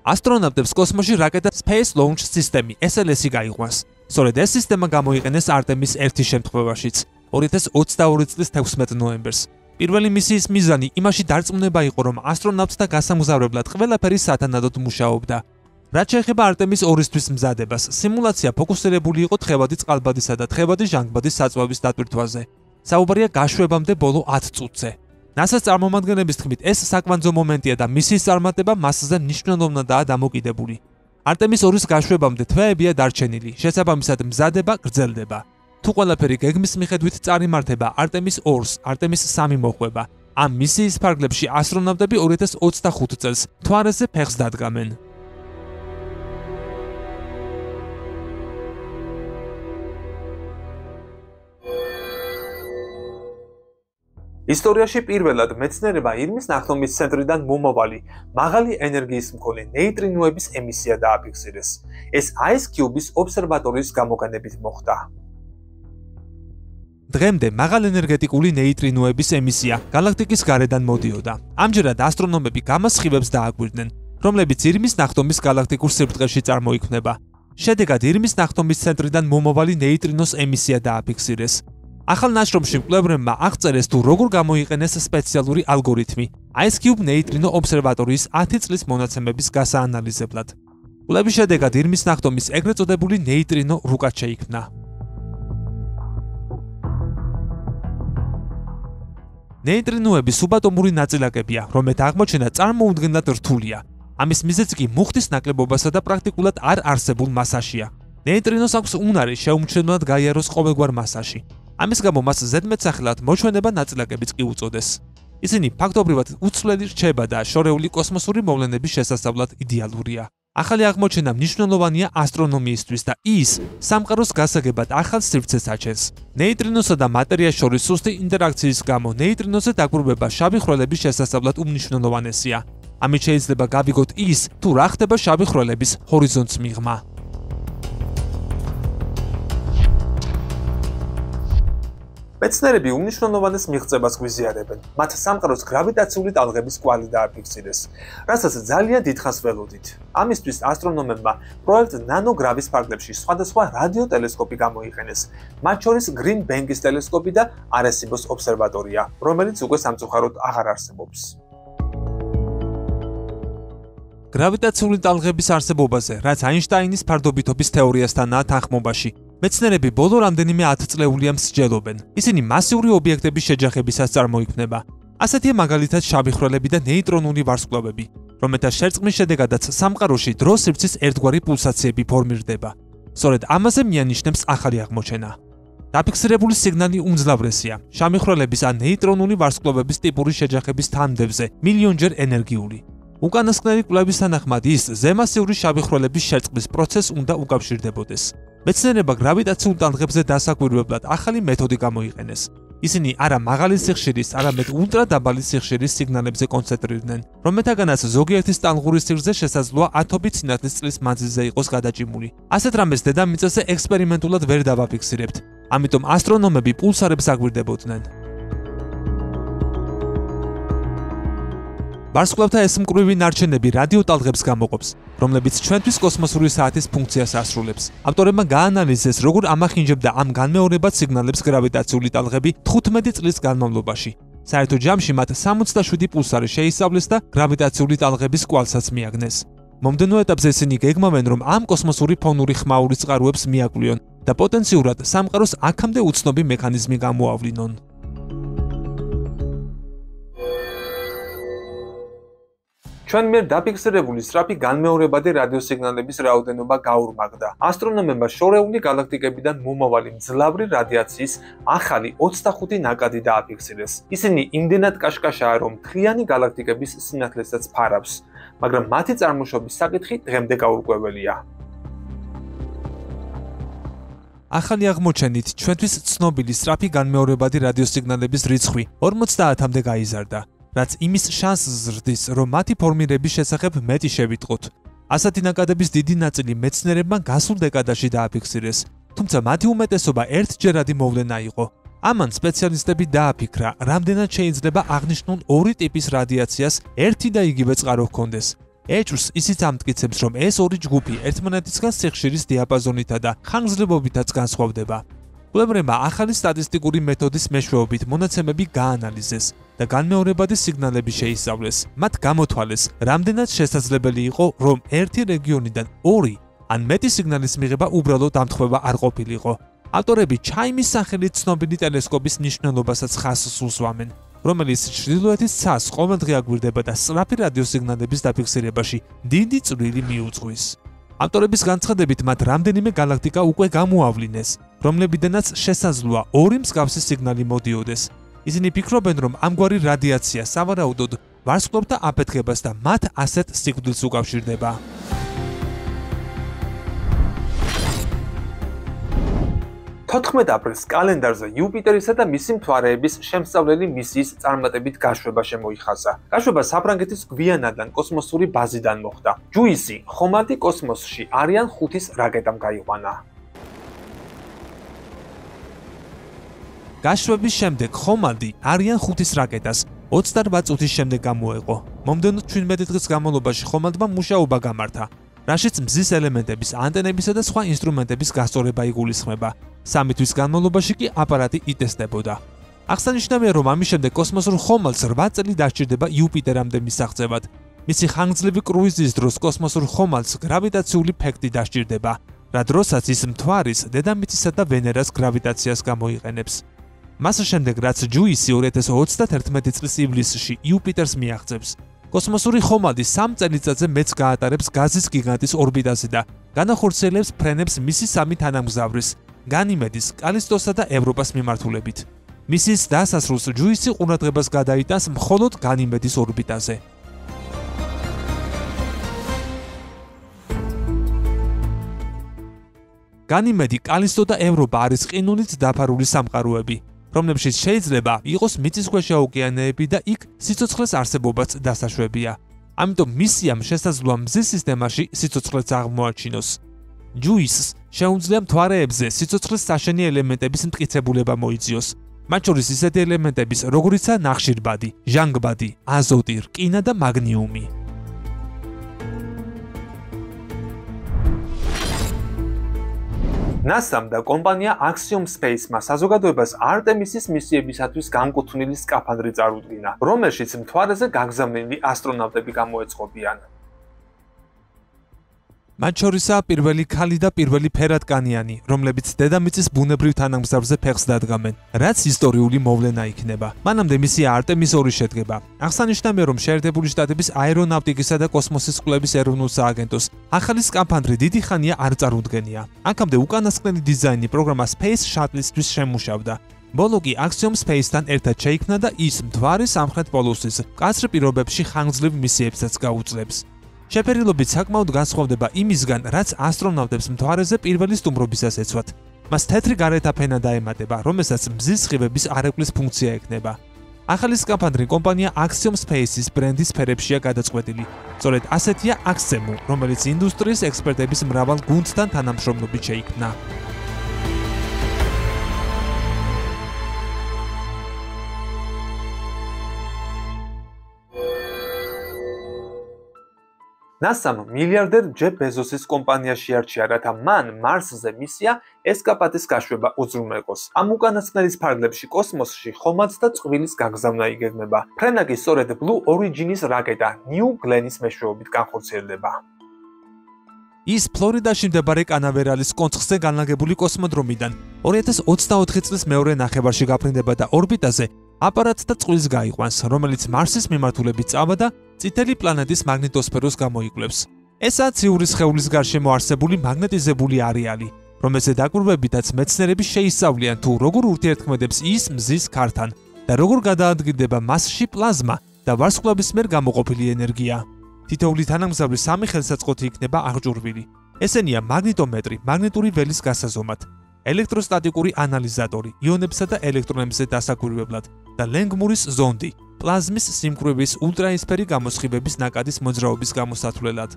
ასტრონავტებს კოსმოსში რაკეტა Space Launch System SLS-ი გაიყვანს. სწორედ ეს სისტემა გამოიყენეს არტემის 1-ის შემთხვევაშიც, 2022 წლის 16 ნოემბერს. პირველი მისიის მიზანი იმაში დარწმუნება იყო, რომ ასტრონავტთა გასამგზავრებლად ყველაფერი სათანადოდ მუშაობდა. რაც შეეხება არტემის 2-ისთვის მზადებას, სიმულაცია ფოკუსირებული იყო თხევადი წყალბადისა და თხევადი ჟანგბადის საწვავის დატვირთვაზე. საუბარია გაშვებამდე ბოლო 10 წუთზე. NASA-ს წარმომადგენლების თქმით, ეს საკვანძო მომენტია და მისიის წარმატება მასზე მნიშვნელოვნადაა დამოკიდებული. არტემის 2-ის გაშვებამდე თვეებია დარჩენილი, შესაბამისად მზადება გრძელდება. თუ ყველაფერი გეგმის მიხედვით წარიმართება, არტემის 2-ს, არტემის 3 მოხვება. ამ მისიის ფარგლებში ასტრონავტები 2025 წელს მთვარეზე ფეხს დადგამენ. ისტორიაში პირველად მეცნიერება ირმის ნახტომის ცენტრიდან მომავალი, მაღალი ენერგიის მქონე ნეიტრინოების ემისია დააფიქსირეს. ეს IceCube-ის ობსერვატორიის გამოყენებით მოხდა. დღემდე მაღალენერგეტიკული ნეიტრინოების ემისია გალაქტიკის გარედან მოდიოდა. ამჯერად ასტრონომები გამოსხივებს დააკვირდნენ, რომლებიც ირმის ნახტომის გალაქტიკურ სიბრტყეში წარმოიქმნება. შედეგად ირმის ნახტომის ცენტრიდან მომავალი ნეიტრინოს ემისია დააფიქსირეს. ახალ ნაშრომში მკვლევრებმა აღწერეს თუ როგორ გამოიყენეს სპეციალური ალგორითმი Ice Cube ნეიტრინო ობსერვატორიის 10 წლის მონაცემების გასაანალიზებლად. კვლევის შედეგად ირმის ნახტომის ეგრეთ წოდებული ნეიტრინო რუკად შეიქმნა. ნეიტრინოები სუბატომური ნაწილაკებია, რომელთა აღმოჩენა წარმოუდგენლად რთულია. ამის მიზეზი კი მუხტის ნაკლებობასა და პრაქტიკულად არ არსებულ მასაშია. ნეიტრინოს აქვს უნარი შეუმჩნევლად გაიაროს ყოველგვარ მასაში. ამის გამო მას ზედმეტსახელად მოჩვენება ნაწილაკებიც კი უწოდეს. ისინი ფაქტობრივად უცვლელი რჩება და შორეული კოსმოსური მოვლენების შესასწავლად იდეალურია. ახალი აღმოჩენა მნიშვნელოვანია ასტრონომიისთვის და ის სამყაროს გასაგებად ახალ სივრცეს აჩენს. ნეიტრინოსა და მატერიას შორის სუსტი ინტერაქციის გამო ნეიტრინოზე დაკვირვება შავი ხვრელების შესასწავლად უმნიშვნელოვანესია. ამით შეიძლება გავიგოთ ის, თუ რა ხდება შავი ხვრელების ჰორიზონტს მიღმა. მეცნიერები უმნიშვნელოვანეს მიღწევას გვიზიარებენ. მათ სამყაროს გრავიტაციული ტალღების კვალი დააფიქსირეს, რასაც ძალიან დიდხანს ველოდით. ამისთვის ასტრონომებმა პროექტ ნანოგრავის ფარგლებში სხვადასხვა რადიოტელესკოპი გამოიყენეს, მათ შორის Green Bank-ის ტელესკოპი და Arecibo's ობსერვატორია, რომელიც უკვე სამწუხაროდ აღარ არსებობს. გრავიტაციული ტალღების არსებობაზე, რაც აინშტაინის ფარდობითობის თეორიასთანაა თანხმობაში, მეცნიერები ბოლო რამდენიმე 10 წლეულია მსჯელობენ. ისინი მასიური ობიექტების შეჯახებისას წარმოიქმნება. ასეთია მაგალითად შავი ხვრელები და ნეიტრონული ვარსკვლავები, რომელთა შერწყმის შედეგადაც სამყაროში დრო-სივრცის ერთგვარი პულსაციები ფორმირდება. სწორედ ამაზე მიანიშნებს ახალი აღმოჩენა. დაფიქსირებული სიგნალი უმძლავრესია, შავი ხვრელების ან ნეიტრონული ვარსკვლავების ტიპური შეჯახების თანმდებზე მილიონჯერ ენერგიული. უკანასკნელი კვლევის თანახმად ის ზემასიური შავი ხვრელების შერწყმის პროცესს უნდა უკავშირდებოდეს. მეცნიერებმა გრავიტაციულ ტალღებზე დასაკვირვებლად ახალი მეთოდი გამოიყენეს. ისინი არა მაღალი სიხშირის, არამედ ულტრა დაბალი სიხშირის სიგნალებზე კონცენტრირდნენ, რომელთაგანაც ზოგიერთის ტალღური სიგრძე შესაძლოა 10 სინათლის წლის მანძილზე იყოს გადაჭიმული. ასეთ რამეს დედამიწაზე ექსპერიმენტულად ვერ დავაფიქსირებთ, ამიტომ ასტრონომები პულსარებს აგვირდებოდნენ. ვარსკვლავთა ეს მკვრივი ნარჩენები რადიოტალღებს გამოყოფს, რომლებიც ჩვენთვის კოსმოსური საათის ფუნქციას ასრულებს. ავტორებმა გაანალიზეს, როგორ ამახინჯებდა ამ განმეორებად სიგნალებს გრავიტაციული ტალღები 15 წლის განმავლობაში. საერთო ჯამში მათ 67 პულსარი შეისწავლეს და გრავიტაციული ტალღების კვალსაც მიაგნეს. მომდენო ეტაპზე ისინი გეგმავენ, რომ ამ კოსმოსური ფონური ხმაურის წყაროებს მიაკვლიონ და პოტენციურად სამყაროს აქამდე უცნობი მექანიზმი გამოავლინონ. ჩვენ მიერ დაფიქსირებული სწრაფი განმეორებადი რადიოსიგნალების რაოდენობა გაურმაგდა. ასტრონომებმა შორეული გალაქტიკებიდან მომავალი მძლავრი რადიაციის ახალი 25 ნაკადი დააფიქსირეს. ისინი იმდენად კაშკაშაა, რომ მთლიანი გალაქტიკების სინათლესაც ფარავს, მაგრამ მათი წარმოშობის საკითხი დღემდე გაურკვეველია. ახალი აღმოჩენით ჩვენთვის ცნობილი სწრაფი განმეორებადი რადიოსიგნალების რიცხვი 50-მდე გაიზარდა. რაც იმის შანსს ზრდის, რომ მათი ფორმირების შესახებ მეტი შევიტყოთ. ასეთი ნაკადების დიდი ნაწილი მეცნიერებმა გასულ დეკადაში დააფიქსირეს, თუმცა მათი უმეტესობა ერთჯერადი მოვლენა იყო. ამან სპეციალისტები დააფიქრა, რამდენად შეიძლება აღნიშნულ ორი ტიპის რადიაციას ერთი და იგივე წყარო ჰქონდეს. ეჭვს ისიც ამტკიცებს, რომ ეს ორი ჯგუფი ერთმანეთისგან სიხშირის დიაპაზონითა და ხანგრძლივობითაც განსხვავდება. კვლევრებმა ახალი სტატისტიკური მეთოდის მეშვეობით მონაცემები გაანალიზეს და განმეორებადი სიგნალები შეისწავლეს. მათ გამოთვალეს, რამდენად შესაძლებელი იყო, რომ ერთი რეგიონიდან ორი ან მეტი სიგნალის მიღება უბრალოდ ამთხვევა არ ყოფილიყო. ავტორები ჩაიმის სახელით ცნობილი ტელესკოპის მნიშვნელობასაც ხაზს უსვამენ, რომელიც ჩრდილოეთის ცას ყოველდღე აგვირდება და სწრაფი რადიოსიგნალების დაფიქსირებაში დიდი წვლილი მიუძღვის. ავტორების განცხადებით მათ რამდენიმე გალაქტიკა უკვე გამოავლინეს, რომლებიდანაც შესაძლოა ორი მსგავსი სიგნალი მოდიოდეს. ისინი ფიქრობენ, რომ ამგვარი რადიაცია სავარაუდოდ ვარსკვლავთა აფეთქებას და მათ ასეთ სიკვდილს უკავშირდება. 14 აპრილს კალენდარზე იუპიტერისა და მისი მთვარეების შემსწავლელი მისიის წარმატებით გაშვება შემოიხაზა. გაშვება საფრანგეთის გვიანადან კოსმოსური ბაზიდან მოხდა. ჯუისი ხომალდი კოსმოსში არიან 5-ის რაკეტამ გაიყვანა. გაშვების შემდეგ ხომალდი არიან 5-ის რაკეტას 28 წუთის შემდეგ გამოეყო. მომდევნო 17 დღის განმავლობაში ხომალდმა მუშაობა გამართა, რაშიც მზის ელემენტების, ანტენებისა და სხვა ინსტრუმენტების გასწორება იგულისხმება. 3 თვის განმავლობაში კი აპარატი იტესტებოდა. აღსანიშნავია, რომ ამის შემდეგ კოსმოსურ ხომალდს 8 წელი დასჭირდება იუპიტერამდე მისაღწევად. მისი ხანგრძლივი კრუიზის დროს კოსმოსურ ხომალდს გრავიტაციული ფექტი დასჭირდება, რა დროსაც ის მთვარის, დედამიწისა და ვენერას გრავიტაციას გამოიყენებს. მას შემდეგ, რაც ჯუისი 2031 წლის ივლისში იუპიტერს მიაღწევს, კოსმოსური ხომალდი 3 წელიწადზე მეც გაატარებს გაზის გიგანტის ორბიტაზე და განახორციელებს ფრენებს მისი 3 თანამგზავრის, განიმედის, კალისტოსა და ევროპას მიმართულებით. მისის დასასრულს ჯუისი ყურადღებას გადაიტანს მხოლოდ განიმედის ორბიტაზე. განიმედი, კალისტო და ევროპა არის ყინულით დაფარული სამყაროები, რომლებშიც შეიძლება იყოს მიწისქვეშა ოკეანეები და იქ სიცოცხლეს არსებობაც დასაშვებია. ამიტომ მისიამ შესაძლოა მზის სისტემაში სიცოცხლეც აღმოაჩინოს. ჯუისს შეუძლია მთვარეებზე სიცოცხლის საშენი ელემენტების მტკიცებულება მოიძიოს. მათ შორის ისეთი ელემენტების, როგორიცაა ნახშირბადი, ჟანგბადი, აზოტი, რკინა და მაგნიუმი. NASA-მ და კომპანია Axiom Space-მა საზოგადოებას არტემისის მისიებისათვის განკუთვნილი სკაფანდრი წარუდგინა, რომელშიც მთვარეზე გაგზავნილი ასტრონავტები გამოეწყობიან. მათ შორისაა პირველი ქალი და პირველი ფერადკანიანი, რომლებიც დედამიწის ბუნებრივ თანამგზავრზე ფეხს დადგამენ, რაც ისტორიული მოვლენა იქნება. მანამდე მისია არტემის 2 შედგება. აღსანიშნავია, რომ შეერთებული შტატების აერონავტიკისა და კოსმოსის კვლევის ეროვნულ სააგენტოს ახალი სკაფანდრი დიდი ხანია არ წარუდგენია. აქამდე უკანასკნელი დიზაინი პროგრამა Space Shuttle-ისთვის შემუშავდა. ბოლო კი Axiom Space-თან ერთად შეიქმნა და ის მთვარის სამხრეთ პოლუსის მკაცრ პირობებში ხანგრძლივ მისიებსაც გაუძლებს. შეფერილობით საკმაოდ განსხვავდება იმისგან, რაც ასტრონავტებს მთვარეზე პირველი სტუმრობისას ეცვათ. მას თეთრი გარეთა ფენა დაემატება, რომელსაც მზის სხივების არეკლის ფუნქცია ექნება. ახალი სკაფანდრი კომპანია Axiom Space-ის ბრენდის სფერებშია გადაწყვეტილი. სწორედ ასეთია Axiom, რომელიც ინდუსტრიის ექსპერტების მრავალ გუნდთან თანამშრომლობით შეიქმნა. NASA-მ მილიარდერ ჯეფ ბეზოსის კომპანია შეარჩია, რათა მან მარსზე მისია ესკაპადის გაშვება უზრუნველყოს. ამ უკანასკნელის ფარგლებში კოსმოსში ხომალდს და წყვილის გაგზავნა იგეგმება. ფრენა კი სწორედ Blue Origin-ის რაკეტა New Glenn-ის მეშვეობით განხორციელდება. ის ფლორიდაში მდებარე კანავერალის კონცხზე განლაგებული კოსმოდრომიდან 2024 წლის მეორე ნახევარში გაფრინდება და ორბიტაზე აპარატს და წყვილს გაიყვანს, რომელიც მარსის მიმართულებით წავა და წითელი პლანეტის მაგნიტოსფეროს გამოიკვლევს. ესაა ციური სხეულის გარშემო არსებული მაგნეტიზებული არეალი, რომელზე დაკვირვებითაც მეცნიერები შეისწავლიან თუ როგორ ურთიერთქმედებს ის მზის ქართან და როგორ გადაადგილდება მასში პლაზმა და ვარსკვლავის მიერ გამოყოფილი ენერგია. თითოეული თანამგზავრი 3 ხელსაწყოთი იქნება აღჭურვილი. ესენია მაგნიტომეტრი, მაგნიტური ველის გასაზომად, ელექტროსტატიკური ანალიზატორი, იონებსა და ელექტრონებზე დასაკვირვებლად და ლენგმურის ზონდი, პლაზმის სიმკვრივის ულტრაისფერი გამოსხივების ნაკადის მოძრაობის გამოსათვლელად.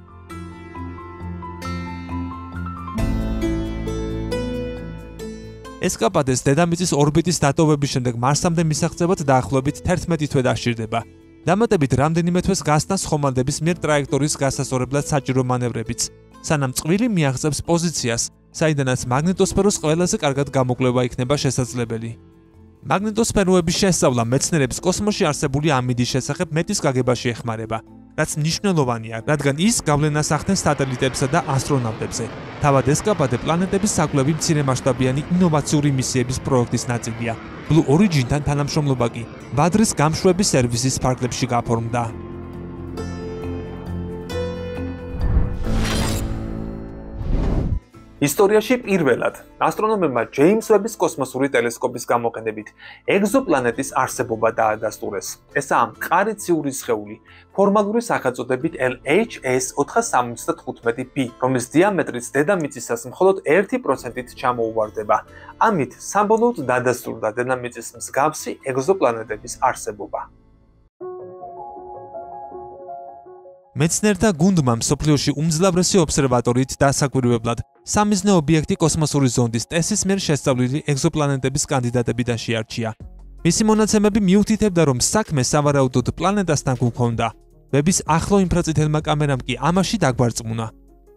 ესკაპადეს დედამიწის ორბიტის დატოვების შემდეგ მარსამდე მისაღწევად დაახლოებით 11 თვე დასჭირდება. დამატებით რამდენიმე თვეს გასტანს ხომალდების მიერ ტრაექტორიის გასასწორებლად საჭირო მანევრებიც, სანამ წყვილი მიაღწევს პოზიციას, საიდანაც მაგნიტოსფეროს ყველაზე კარგად გამოკვლევა იქნება შესაძლებელი. მაგნიტოსფეროების შესწავლა მეცნიერებს კოსმოსში არსებული ამინდის შესახებ მეტის გაგებაში ეხმარება, რაც მნიშვნელოვანია, რადგან ის გავლენას ახდენს სატელიტებსა და ასტრონავტებზე. თავად ესკაპადე პლანეტების საკვლევი მცირემასშტაბიანი ინოვაციური მისიების პროექტის ნაწილია. Blue Origin-თან თანამშრომლობა კი ბადრის გამშვების სერვისის ფარგლებში გაფორმდა. ისტორიაში პირველად ასტრონომებმა ჯეიმს ვების კოსმოსური ტელესკოპის გამოყენებით ეგზოპლანეტის არსებობა დაადასტურეს. ესაა მყარი ციური სხეული, ფორმალური სახელწოდებით LHS 475b, რომლის დიამეტრიც დედამიწისას მხოლოდ 1%-ით ჩამოუვარდება. ამით საბოლოოდ დადასტურდა დედამიწის მსგავსი ეგზოპლანეტების არსებობა. მეცნიერთა გუნდმა მსოფლიოში უმძლავრესი ობსერვატორიით დასაკვირვებლად სამიზნე ობიექტი კოსმოსური ზონდის ტესის მიერ შესწავლილი ეგზოპლანეტების კანდიდატებიდან შეარჩია. მისი მონაცემები მიუთითებდა, რომ საქმე სავარაუდოდ პლანეტასთან გვქონდა. ვების ახლო ინფრაწითელმა კამერამ კი ამაში დაგვარწმუნა.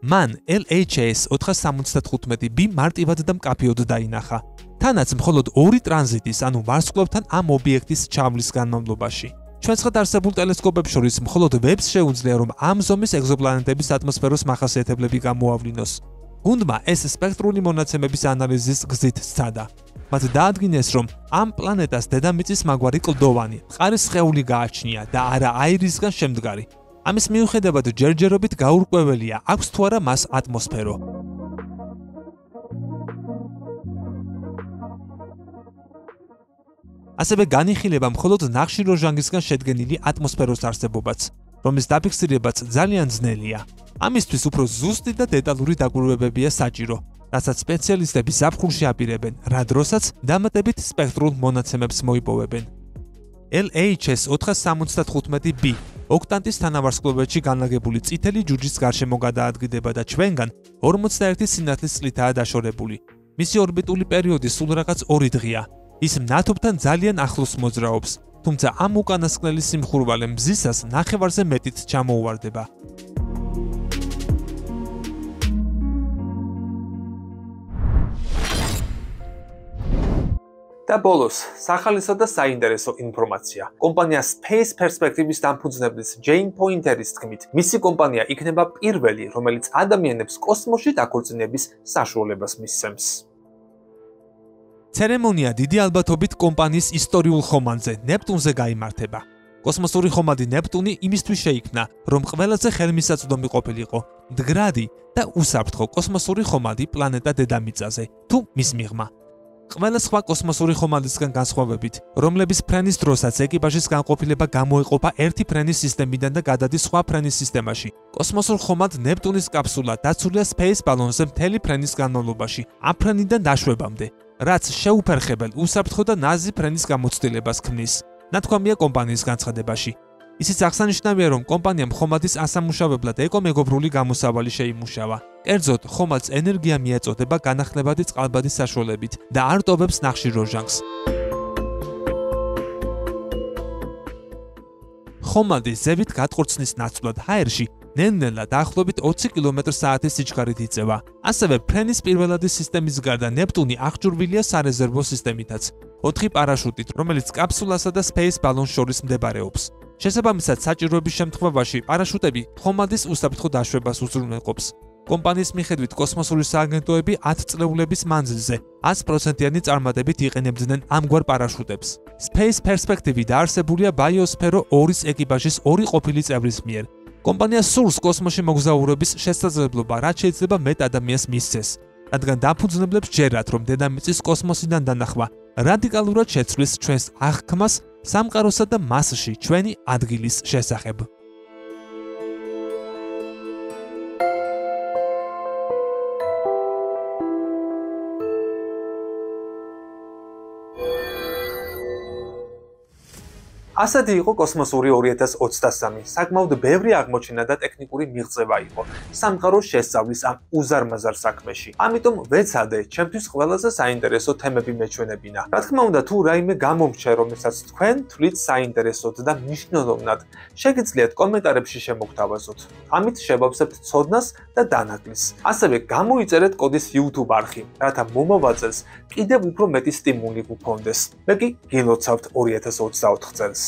მან LHS 475B მარტივად და მკაფიოდ დაინახა. თანაც მხოლოდ 2 ტრანზიტის, ანუ ვარსკვლავთან ამ ობიექტის ჩავლის განმავლობაში. ჩვენცხად არსებულ ტელესკოპებს შორის მხოლოდ ვებს შეუძლია, რომ ამ ზომის ეგზოპლანეტების ატმოსფეროს მახასიათებლები გამოავლინოს. გუნდმა ეს სპექტრული მონაცემების ანალიზის გზით სცადა. მათ დაადგინეს, რომ ამ პლანეტას დედამიწის მაგვარი კლდოვანი, მყარი სხეული გააჩნია და არა აირისგან შემდგარი. ამის მიუხედავად ჯერჯერობით გაურკვეველია, აქვს თუ არა მას ატმოსფერო. ასევე განიხილება მხოლოდ ნახშირორჟანგისგან შედგენილი ატმოსფეროს არსებობაც, რომლის დაფიქსირებაც ძალიან ძნელია. ამისთვის უფრო ზუსტი და დეტალური დაკვირვებებია საჭირო, რასაც სპეციალისტები ზაფხულში აპირებენ, რა დროსაც დამატებით სპექტრულ მონაცემებს მოიპოვებენ. LHS 475B ოქტანტის თანავარსკვლავედში განლაგებული წითელი ჯუჯის გარშემო გადაადგიდება და ჩვენგან 41 სინათლის წლითაა დაშორებული. მისი ორბიტული პერიოდი სულ რაღაც 2 დღეა. ის მნათობთან ძალიან ახლოს მოძრაობს, თუმცა ამ უკანასკნელი სიმხურვალე მზისას ნახევარზე მეტიც ჩამოუვარდება. და ბოლოს, სახალისო და საინტერესო ინფორმაცია. კომპანია Space Perspectives დამფუძნებლის Jane Pointeris თქმით, მისი კომპანია იქნება პირველი, რომელიც ადამიანებს კოსმოსში დაქორწინების საშუალებას მისცემს. ცერემონია დიდი ალბათობით კომპანიის ისტორიულ ხომალდზე, ნეპტუნზე გაიმართება. კოსმოსური ხომალდი ნეპტუნი იმისთვის შეიქმნა, რომ ყველაზე ხელმისაწვდომი ყოფილიყო მდგრადი და უსაფრთხო კოსმოსური ხომალდი პლანეტა დედამიწაზე, თუ მის მიღმა. ყველა სხვა კოსმოსური ხომალდისგან განსხვავებით, რომლების ფრენის დროსაც ეკიპაჟის განყოფილება გამოეყოფა ერთი ფრენის სისტემიდან და გადადის სხვა ფრენის სისტემაში. კოსმოსურ ხომალდ ნეპტუნის კაფსულა დაცულია Space ბალონზე მთელი ფრენის განმავლობაში, ამ ფრენიდან დაშვებამდე, რაც შეუფერხებელ, უსაფრთხო და ნაზი ფრენის გამოცდილებას ქმნის. ნათქვამია კომპანიის განცხადებაში. ისიც აღსანიშნავია, რომ კომპანიამ ხომალდის ასამუშავებლად ეკომეგობრული გამოსავალი შეიმუშავა. კერძოდ, ხომალდს ენერგია მიეწოდება განახლებადი წყალბადის საშუალებით და არ ტოვებს ნახშირორჟანგს. ხომალდის ზევით გატყორცნის ნაცვლად ჰაერში ნელ-ნელა დაახლოებით 20 კმ/სთ სიჩქარით იწევა. ასევე ფრენის პირველადი სისტემის გარდა ნეპტუნი აღჭურვილია სარეზერვო სისტემითაც, 4 პარაშუტით, რომელიც კაფსულასა და Space ბალონს შორის მდებარეობს. შესაბამისად, საჭიროების შემთხვევაში პარაშუტები ხომალდის უსაფრთხო დაშვებას უზრუნველყოფს. კომპანიის მიხედვით კოსმოსური სააგენტოები 10 წლეულების მანძილზე 100%-იანი წარმატებით იყენებდნენ ამგვარ პარაშუტებს. Space Perspective დაარსებულია Biosphero 2-ის ეკიპაჟის 2 ყოფილი წევრის მიერ. კომპანია სურს კოსმოსში მოგზაურობის შესაძლებლობა, რაც შეიძლება მეტ ადამიანს მისცეს, რადგან დაფუძნებლებს ჯერათ, რომ დედამიწის კოსმოსიდან დანახვა რადიკალურად შეცვლის ჩვენს აღქმას სამყაროსა და მასში ჩვენი ადგილის შესახებ. ასეთი იყო კოსმოსური 2023. საკმაოდ ბევრი აღმოჩენა და ტექნიკური მიღწევა იყო სამყაროს შესწავლის ამ უზარმაზარ საქმეში. ამიტომ ვეცადე ჩემთვის ყველაზე საინტერესო თემები მეჩვენებინა. რა თქმა უნდა, თუ რაიმე გამომრჩა, რომელსაც თქვენ თვლით საინტერესოდ და მნიშვნელოვნად, შეგიძლიათ კომენტარებში შემოგთავაზოთ. ამით შევავსებთ ცოდნას და დანაკლისს. ასევე გამოიწერეთ კოდის YouTube არხი, რათა მომავალ წელს კიდევ უფრო მეტი სტიმული გქონდეს. მე კი გილოცავთ 2024 წელს.